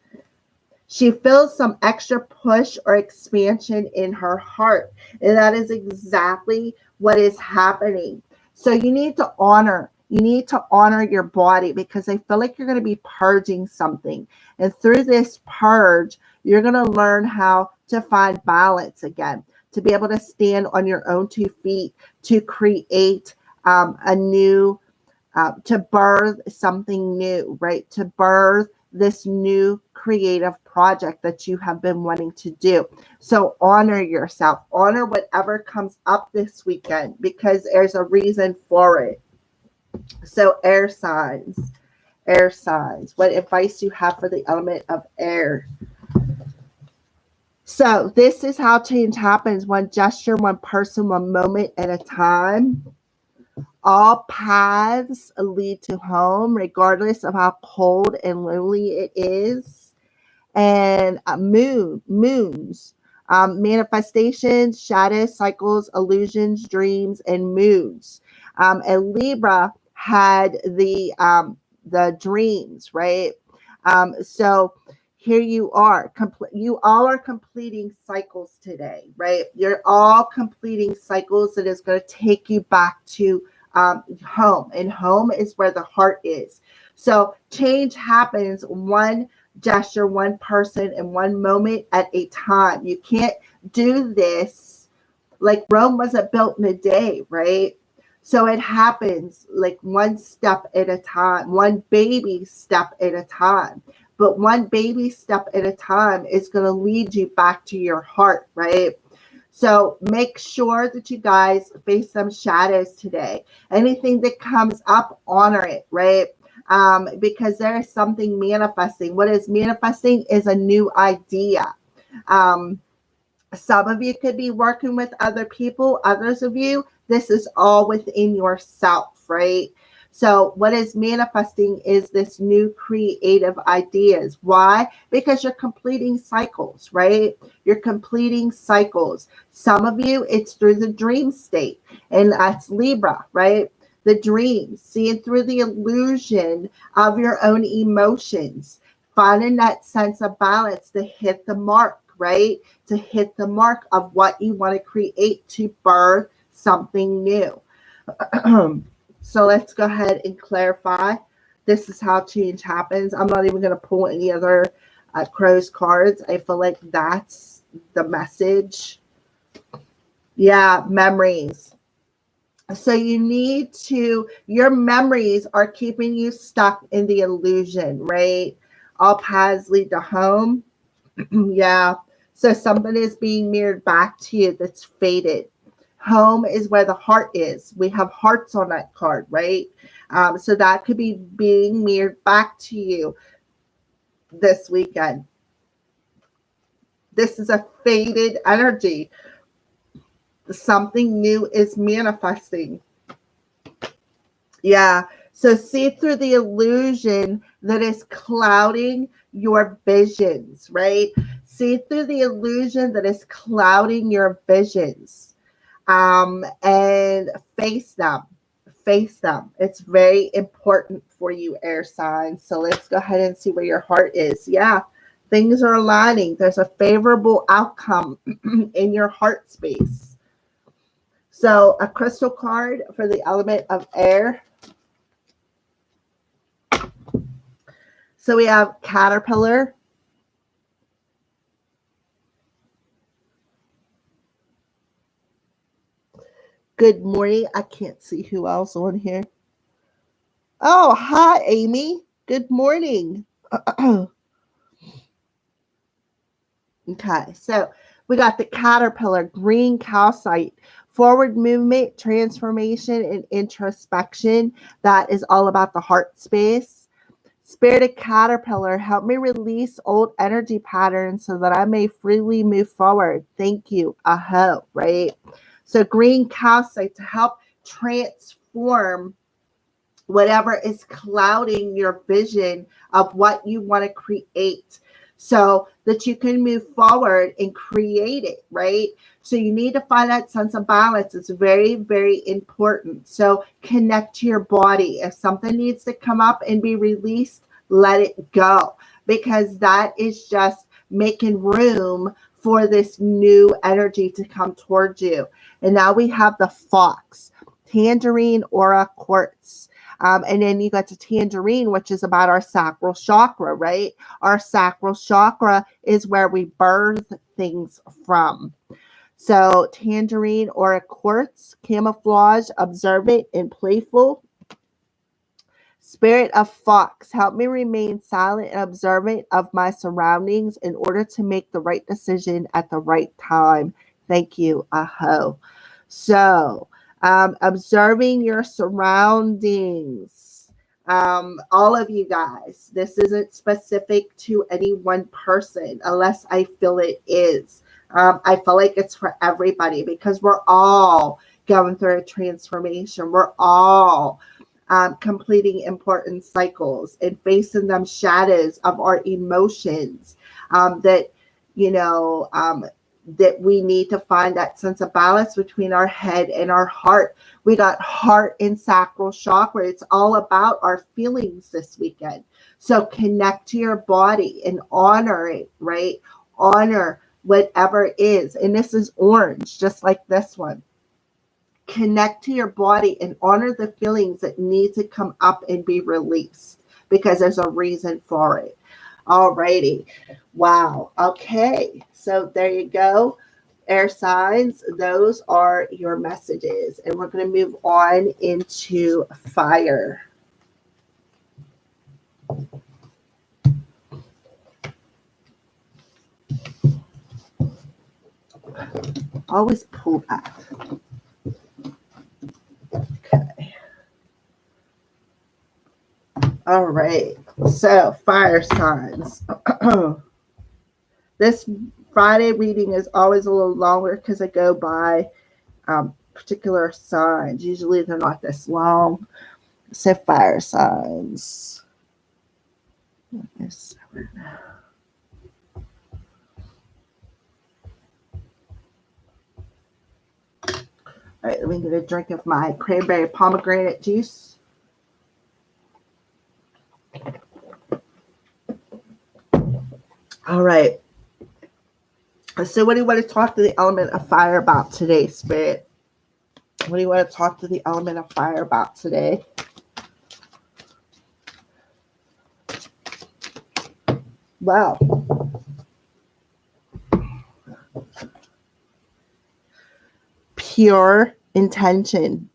She feels some extra push or expansion in her heart. And that is exactly what is happening. So you need to honor your body, because I feel like you're going to be purging something. And through this purge, you're going to learn how to find balance again, to be able to stand on your own 2 feet, to create a new, to birth something new, right? To birth this new creative project that you have been wanting to do. So honor yourself, honor whatever comes up this weekend, because there's a reason for it. So air signs, what advice you have for the element of air? So this is how change happens: one gesture, one person, one moment at a time. All paths lead to home, regardless of how cold and lonely it is. And moons, manifestations, shadows, cycles, illusions, dreams, and moods. And Libra had the dreams, right? So here you are. You all are completing cycles today, right? You're all completing cycles that is going to take you back to home. And home is where the heart is. So change happens one gesture, one person, and one moment at a time. You can't do this like Rome wasn't built in a day, right? So it happens like one step at a time, one baby step at a time. But one baby step at a time is going to lead you back to your heart, right? So make sure that you guys face some shadows today. Anything that comes up, honor it, right? Because there is something manifesting. What is manifesting is a new idea. Some of you could be working with other people. Others of you, this is all within yourself, right? So what is manifesting is this new creative ideas. Why? Because you're completing cycles, right? You're completing cycles. Some of you, it's through the dream state, and that's Libra, right? The dreams, seeing through the illusion of your own emotions, finding that sense of balance to hit the mark, right? To hit the mark of what you want to create to birth something new. So let's go ahead and clarify. This is how change happens. I'm not even going to pull any other Crows cards. I feel like that's the message. Yeah, memories. So you need to, your memories are keeping you stuck in the illusion, right? All paths lead to home. Yeah. So something is being mirrored back to you that's faded. Home is where the heart is. We have hearts on that card, right? So that could be being mirrored back to you this weekend. This is a faded energy. Something new is manifesting. Yeah. So see through the illusion that is clouding your visions, right? See through the illusion that is clouding your visions. And face them. Face them. It's very important for you, air signs. So let's go ahead and see where your heart is. Yeah, things are aligning. There's a favorable outcome in your heart space. So a crystal card for the element of air. So we have caterpillar. Good morning. I can't see who else on here. Oh, hi, Amy. Good morning. Okay, so we got the caterpillar, green calcite, forward movement, transformation, and introspection. That is all about the heart space. Spirited caterpillar, help me release old energy patterns so that I may freely move forward. Thank you. Aho, right? So green calcite to help transform whatever is clouding your vision of what you want to create, so that you can move forward and create it, right? So you need to find that sense of balance. It's very, very important. So connect to your body. If something needs to come up and be released, let it go, because that is just making room for this new energy to come towards you. And now we have the fox, tangerine aura quartz. And then you got the tangerine, which is about our sacral chakra, right? Our sacral chakra is where we birth things from. So tangerine aura quartz, camouflage, observant, and playful. Spirit of fox, help me remain silent and observant of my surroundings in order to make the right decision at the right time. Thank you, Aho. So, observing your surroundings. All of you guys, this isn't specific to any one person unless I feel it is. I feel like it's for everybody, because we're all going through a transformation. We're all completing important cycles and facing them shadows of our emotions, that, you know, that we need to find that sense of balance between our head and our heart. We got heart and sacral chakra. It's all about our feelings this weekend. So connect to your body and honor it, right? Honor whatever it is. And this is orange, just like this one. Connect to your body and honor the feelings that need to come up and be released, because there's a reason for it. Alrighty. Wow. Okay. So there you go. Air signs, those are your messages. And we're going to move on into fire. Always pull that. Okay. All right. So fire signs. This Friday reading is always a little longer because I go by particular signs. Usually they're not this long. So fire signs. All right, let me get a drink of my cranberry pomegranate juice. All right. So what do you want to talk to the element of fire about today, Spirit? What do you want to talk to the element of fire about today? Wow. Pure intention.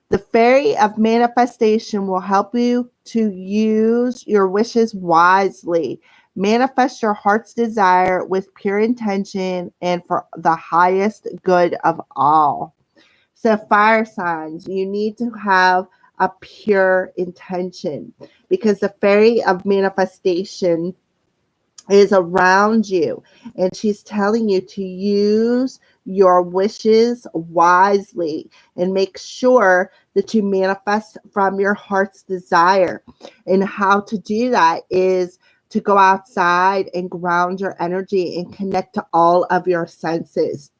The fairy of manifestation will help you to use your wishes wisely. Manifest your heart's desire with pure intention and for the highest good of all. So fire signs, you need to have a pure intention, because the fairy of manifestation is around you, and she's telling you to use your wishes wisely and make sure that you manifest from your heart's desire. And how to do that is to go outside and ground your energy and connect to all of your senses,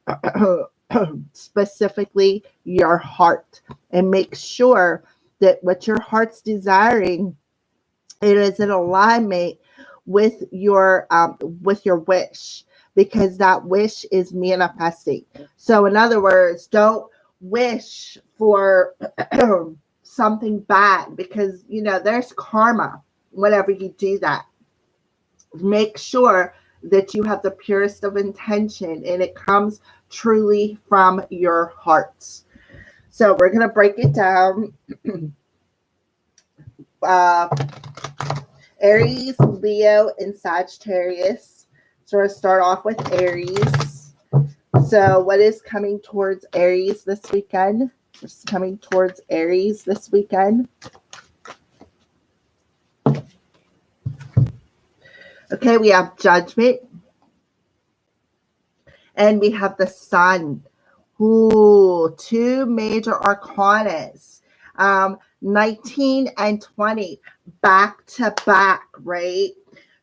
specifically your heart, and make sure that what your heart's desiring, it is in alignment with your wish, because that wish is manifesting. So in other words, don't wish for something bad, because there's karma whenever you do that. Make sure that you have the purest of intention and it comes truly from your heart. So we're going to break it down. Aries, Leo, and Sagittarius. So we're going to start off with Aries. So what is coming towards Aries this weekend? What's coming towards Aries this weekend? Okay, we have Judgment. And we have the Sun. Ooh, two major arcanas. 19 and 20 back to back, right?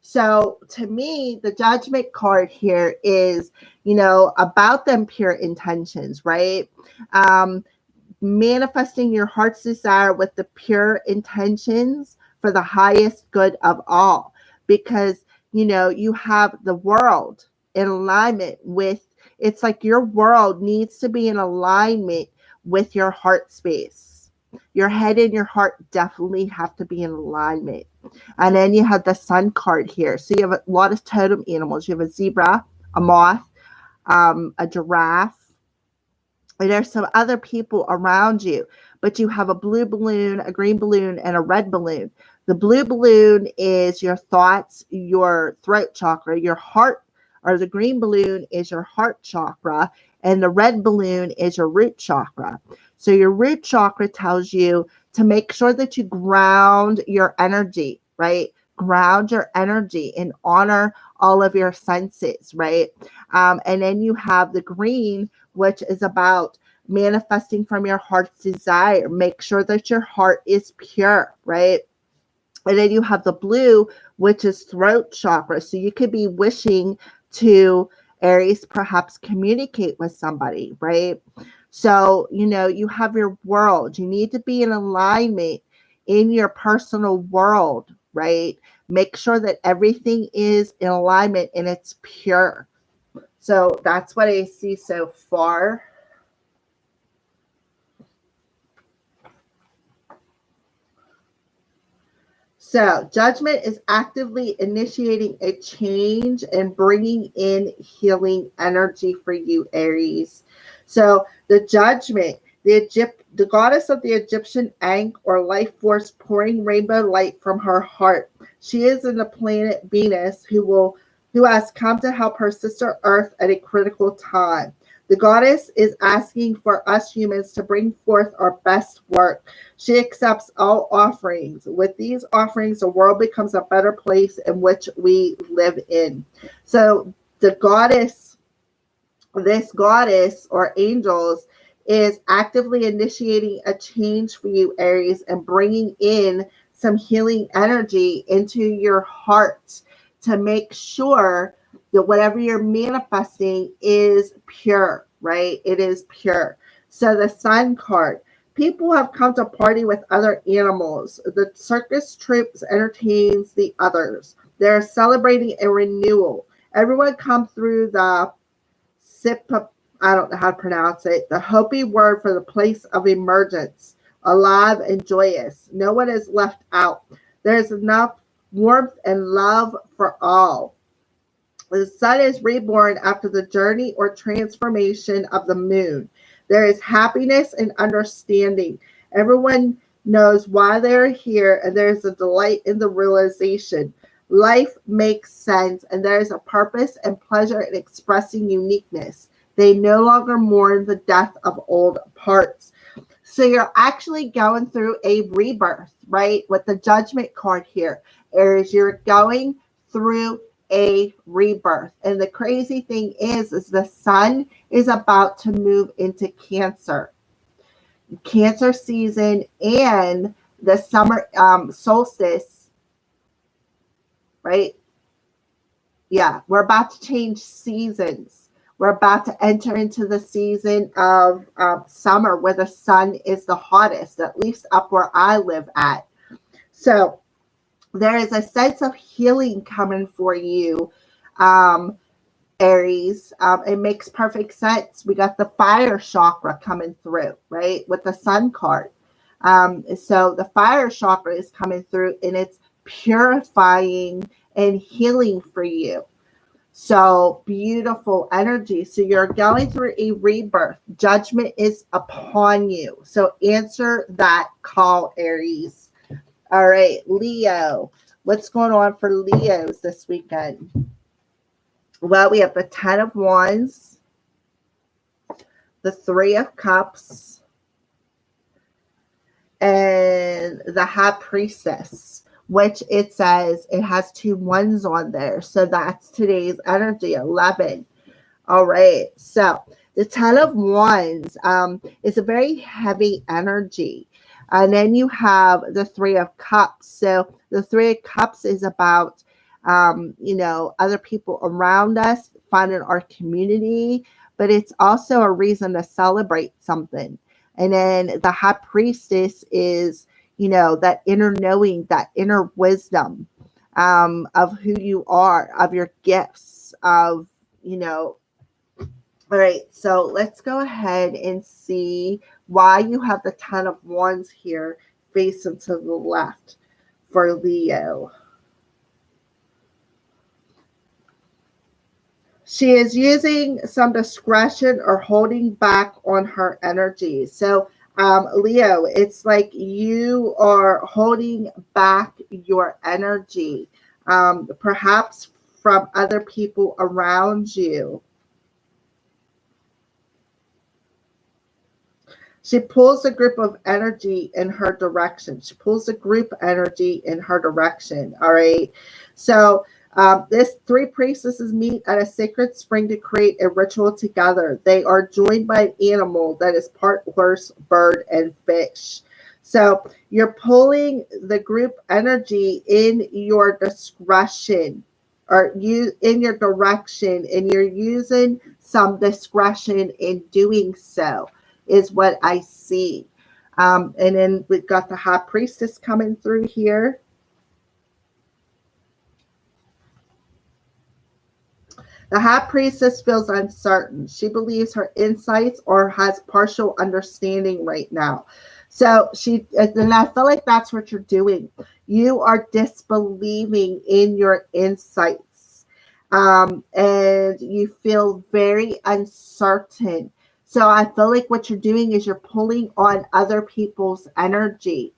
So to me, the judgment card here is, about them pure intentions, right? Um, Manifesting your heart's desire with the pure intentions for the highest good of all, because you have the world in alignment with, it's like your world needs to be in alignment with your heart space. Your head and your heart definitely have to be in alignment. And then you have the sun card here, so you have a lot of totem animals. You have a zebra, a moth, a giraffe, and there's some other people around you, but you have a blue balloon, a green balloon, and a red balloon. The blue balloon is your thoughts, your throat chakra, your heart, or the green balloon is your heart chakra, and the red balloon is your root chakra. So your root chakra tells you to make sure that you ground your energy, right? Ground your energy and honor all of your senses, right? And then you have the green, which is about manifesting from your heart's desire. Make sure that your heart is pure, right? And then you have the blue, which is throat chakra. So you could be wishing to, Aries, perhaps communicate with somebody, right? So, you have your world. You need to be in alignment in your personal world, right? Make sure that everything is in alignment and it's pure. So that's what I see so far. So judgment is actively initiating a change and bringing in healing energy for you, Aries. So the judgment, the goddess of the Egyptian Ankh, or life force, pouring rainbow light from her heart. She is in the planet Venus, who has come to help her sister Earth at a critical time. The goddess is asking for us humans to bring forth our best work. She accepts all offerings. With these offerings, the world becomes a better place in which we live in. So this goddess or angels is actively initiating a change for you, Aries, and bringing in some healing energy into your heart to make sure that whatever you're manifesting is pure, right? It is pure. So the sun card, people have come to party with other animals. The circus troops entertains the others. They're celebrating a renewal. Everyone come through the sip, I don't know how to pronounce it, the Hopi word for the place of emergence, alive and joyous. No one is left out. There's enough warmth and love for all. The sun is reborn after the journey or transformation of the moon. There is happiness and understanding. Everyone knows why they're here, and there's a delight in the realization. Life makes sense, and there is a purpose and pleasure in expressing uniqueness. They no longer mourn the death of old parts. So you're actually going through a rebirth, right? With the judgment card here, Aries, you're going through a rebirth. And the crazy thing is the sun is about to move into Cancer season, and the summer solstice, right? Yeah, we're about to change seasons. We're about to enter into the season of summer, where the sun is the hottest, at least up where I live at. So there is a sense of healing coming for you, Aries. It makes perfect sense. We got the fire chakra coming through, right, with the sun card. So the fire chakra is coming through, and it's purifying and healing for you. So beautiful energy. So you're going through a rebirth. Judgment is upon you. So answer that call, Aries. All right, Leo. What's going on for Leos this weekend? Well, we have the 10 of Wands, the 3 of Cups, and the High Priestess, which it says it has 2 ones on there. So that's today's energy, 11. All right. So the 10 of Wands is a very heavy energy. And then you have the Three of Cups. So the Three of Cups is about, other people around us, finding our community, but it's also a reason to celebrate something. And then the High Priestess is, that inner knowing, that inner wisdom, of who you are, of your gifts, of, all right, so let's go ahead and see why you have the Ten of Wands here facing to the left for Leo. She is using some discretion or holding back on her energy. So, Leo, it's like you are holding back your energy, perhaps from other people around you. She pulls a group of energy in her direction. She pulls a group energy in her direction. All right. So this three priestesses meet at a sacred spring to create a ritual together. They are joined by an animal that is part horse, bird, and fish. So you're pulling the group energy in your discretion, or you in your direction, and you're using some discretion in doing so, is what I see. And then we've got the High Priestess coming through here. The High Priestess feels uncertain. She believes her insights or has partial understanding right now. So and I feel like that's what you're doing. You are disbelieving in your insights. And you feel very uncertain. So I feel like what you're doing is you're pulling on other people's energy.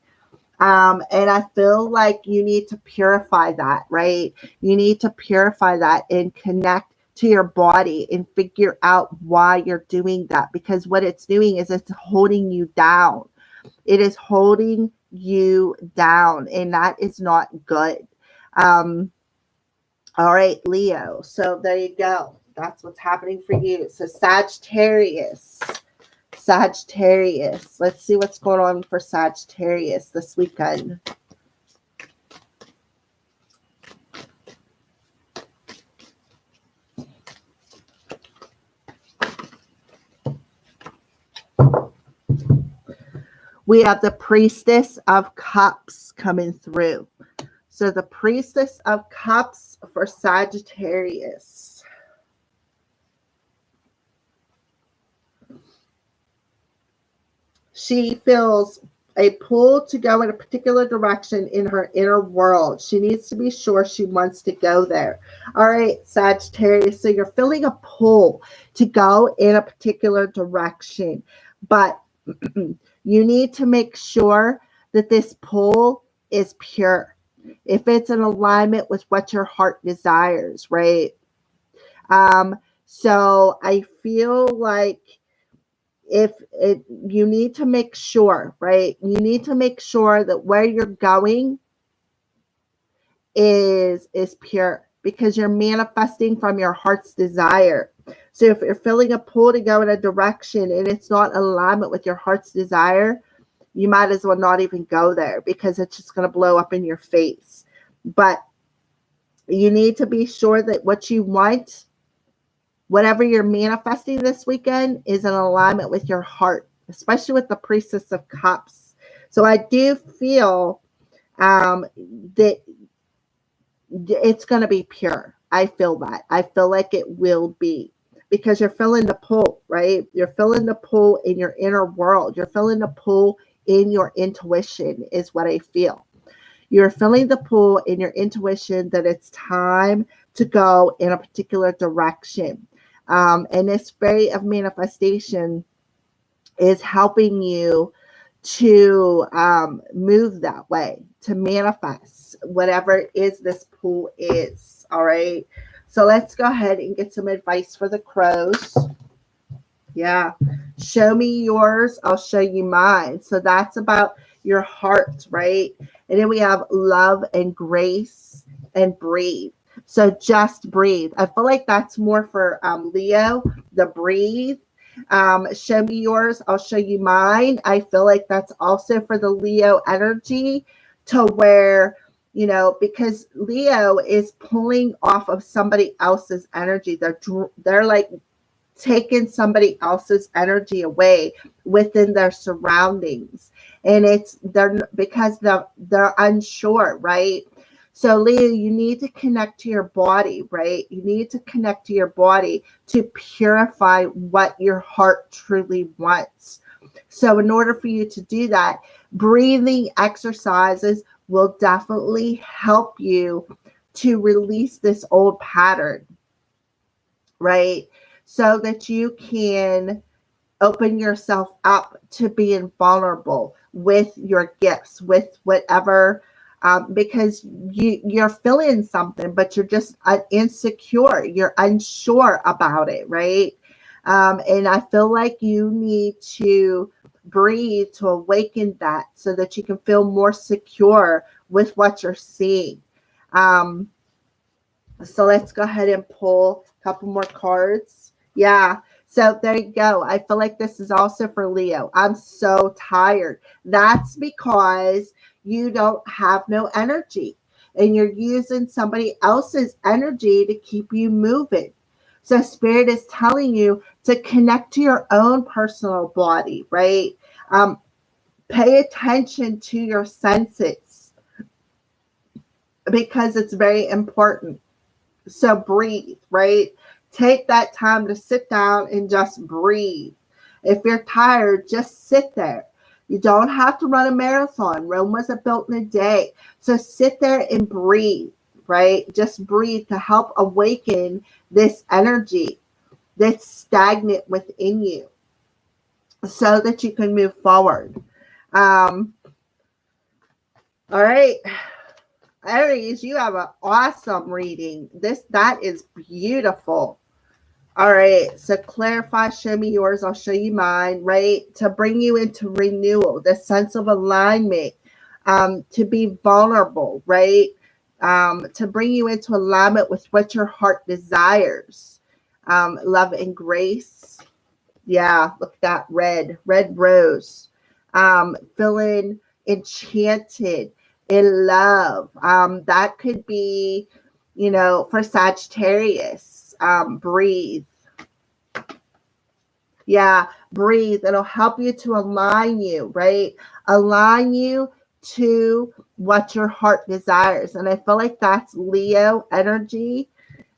And I feel like you need to purify that, right? You need to purify that and connect to your body and figure out why you're doing that. Because what it's doing is it's holding you down. It is holding you down, and that is not good. All right, Leo. So there you go. That's what's happening for you. So Sagittarius. Let's see what's going on for Sagittarius this weekend. We have the Priestess of Cups coming through. So the Priestess of Cups for Sagittarius. She feels a pull to go in a particular direction in her inner world. She needs to be sure she wants to go there. All right, Sagittarius. So you're feeling a pull to go in a particular direction, but you need to make sure that this pull is pure. If it's in alignment with what your heart desires, right? So I feel like you need to make sure, right? You need to make sure that where you're going is pure, because you're manifesting from your heart's desire. So if you're feeling a pull to go in a direction and it's not in alignment with your heart's desire, you might as well not even go there, because it's just going to blow up in your face. But you need to be sure that what you want, whatever you're manifesting this weekend, is in alignment with your heart, especially with the Priestess of Cups. So I do feel that it's going to be pure. I feel that. I feel like it will be, because you're feeling the pull, right? You're feeling the pull in your inner world. You're feeling the pull in your intuition is what I feel. You're feeling the pull in your intuition that it's time to go in a particular direction. And this Fairy of Manifestation is helping you to move that way, to manifest whatever it is this pull is. All right. So let's go ahead and get some advice for the crows. Yeah. Show me yours, I'll show you mine. So that's about your heart, right? And then we have love and grace and breathe. So just breathe. I feel like that's more for Leo, the breathe. Show me yours, I'll show you mine. I feel like that's also for the Leo energy, to where, because Leo is pulling off of somebody else's energy. They're like taking somebody else's energy away within their surroundings, and they're because they're unsure, right? So Leo, you need to connect to your body, right? You need to connect to your body to purify what your heart truly wants. So in order for you to do that, breathing exercises will definitely help you to release this old pattern, right? So that you can open yourself up to being vulnerable with your gifts, with whatever, because you're feeling something, but you're just insecure, you're unsure about it, right? And I feel like you need to breathe to awaken that so that you can feel more secure with what you're seeing. Um, so let's go ahead and pull a couple more cards. Yeah. So there you go. I feel like this is also for Leo. I'm so tired. That's because you don't have no energy and you're using somebody else's energy to keep you moving. So Spirit is telling you to connect to your own personal body, right? Pay attention to your senses because it's very important. So breathe, right? Take that time to sit down and just breathe. If you're tired, just sit there. You don't have to run a marathon. Rome wasn't built in a day. So sit there and breathe, right? Just breathe to help awaken this energy that's stagnant within you so that you can move forward. All right. Aries, you have an awesome reading. That is beautiful. All right. So clarify, show me yours. I'll show you mine, right? To bring you into renewal, the sense of alignment, to be vulnerable, right? To bring you into alignment with what your heart desires. Love and grace. Yeah, look at that red rose. Feeling enchanted, in love. That could be, for Sagittarius. Breathe. Yeah, breathe. It'll help you to align you, right? Align you to what your heart desires. And I feel like that's Leo energy.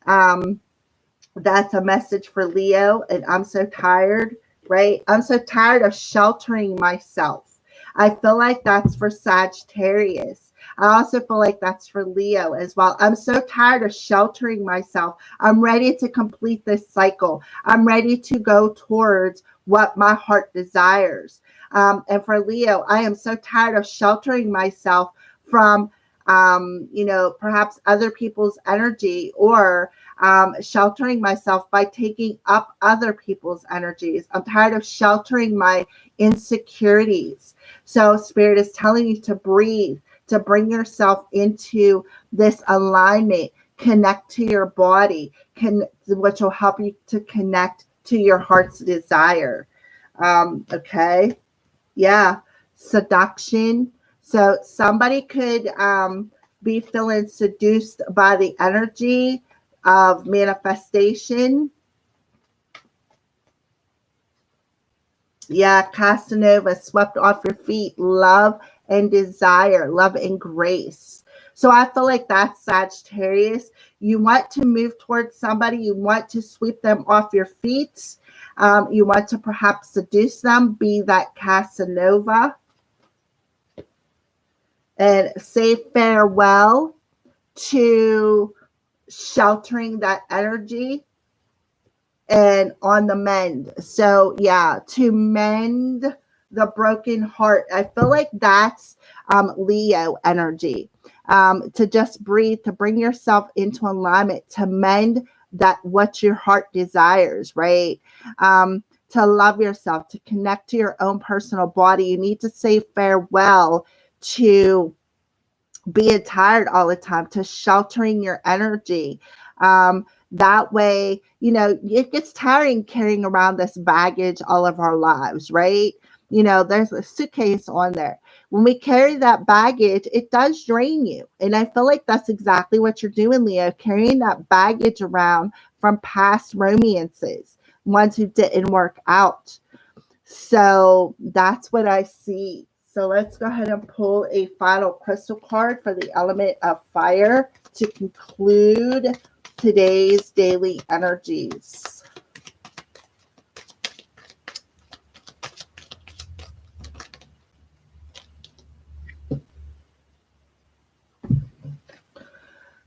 That's a message for Leo. And I'm so tired, right? I'm so tired of sheltering myself. I feel like that's for Sagittarius. I also feel like that's for Leo as well. I'm so tired of sheltering myself. I'm ready to complete this cycle. I'm ready to go towards what my heart desires. And for Leo, I am so tired of sheltering myself from, perhaps other people's energy, or sheltering myself by taking up other people's energies. I'm tired of sheltering my insecurities. So Spirit is telling you to breathe, to bring yourself into this alignment, connect to your body, which will help you to connect to your heart's desire. Okay. Yeah. Seduction. So somebody could be feeling seduced by the energy of manifestation. Yeah, Casanova, swept off your feet, love and desire, love and grace. So I feel like that's Sagittarius. You want to move towards somebody, you want to sweep them off your feet. You want to perhaps seduce them, be that Casanova, and say farewell to sheltering that energy and on the mend. So yeah, to mend the broken heart. I feel like that's Leo energy. To just breathe, to bring yourself into alignment, to mend that what your heart desires, right? To love yourself, to connect to your own personal body. You need to say farewell to being tired all the time, to sheltering your energy. That way, it gets tiring carrying around this baggage all of our lives, right? There's a suitcase on there. When we carry that baggage, it does drain you. And I feel like that's exactly what you're doing, Leo, carrying that baggage around from past romances, ones who didn't work out. So that's what I see. So let's go ahead and pull a final crystal card for the element of fire to conclude today's daily energies.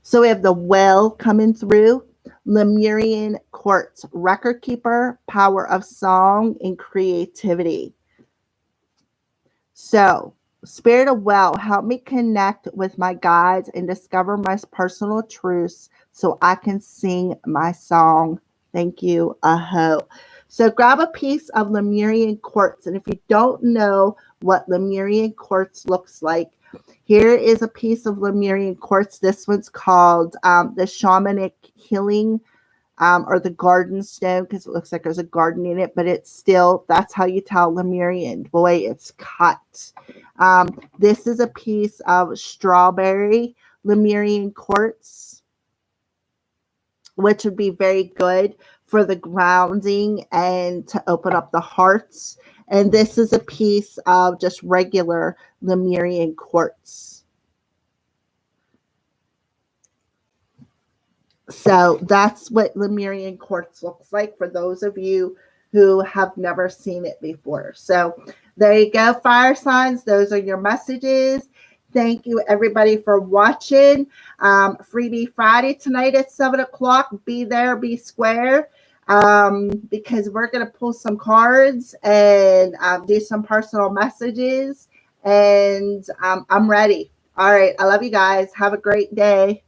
So we have the well coming through. Lemurian quartz, record keeper, power of song, and creativity. So, Spirit of Well, help me connect with my guides and discover my personal truths so I can sing my song. Thank you, Aho. So grab a piece of Lemurian quartz. And if you don't know what Lemurian quartz looks like, here is a piece of Lemurian quartz. This one's called the Shamanic Healing or the garden stone, because it looks like there's a garden in it, but it's still, that's how you tell Lemurian. Boy, it's cut. This is a piece of strawberry Lemurian quartz, which would be very good for the grounding and to open up the hearts. And this is a piece of just regular Lemurian quartz. So that's what Lemurian quartz looks like for those of you who have never seen it before. So there you go, fire signs. Those are your messages. Thank you, everybody, for watching. Freebie Friday tonight at 7 o'clock. Be there, be square, because we're going to pull some cards and do some personal messages. And I'm ready. All right. I love you guys. Have a great day.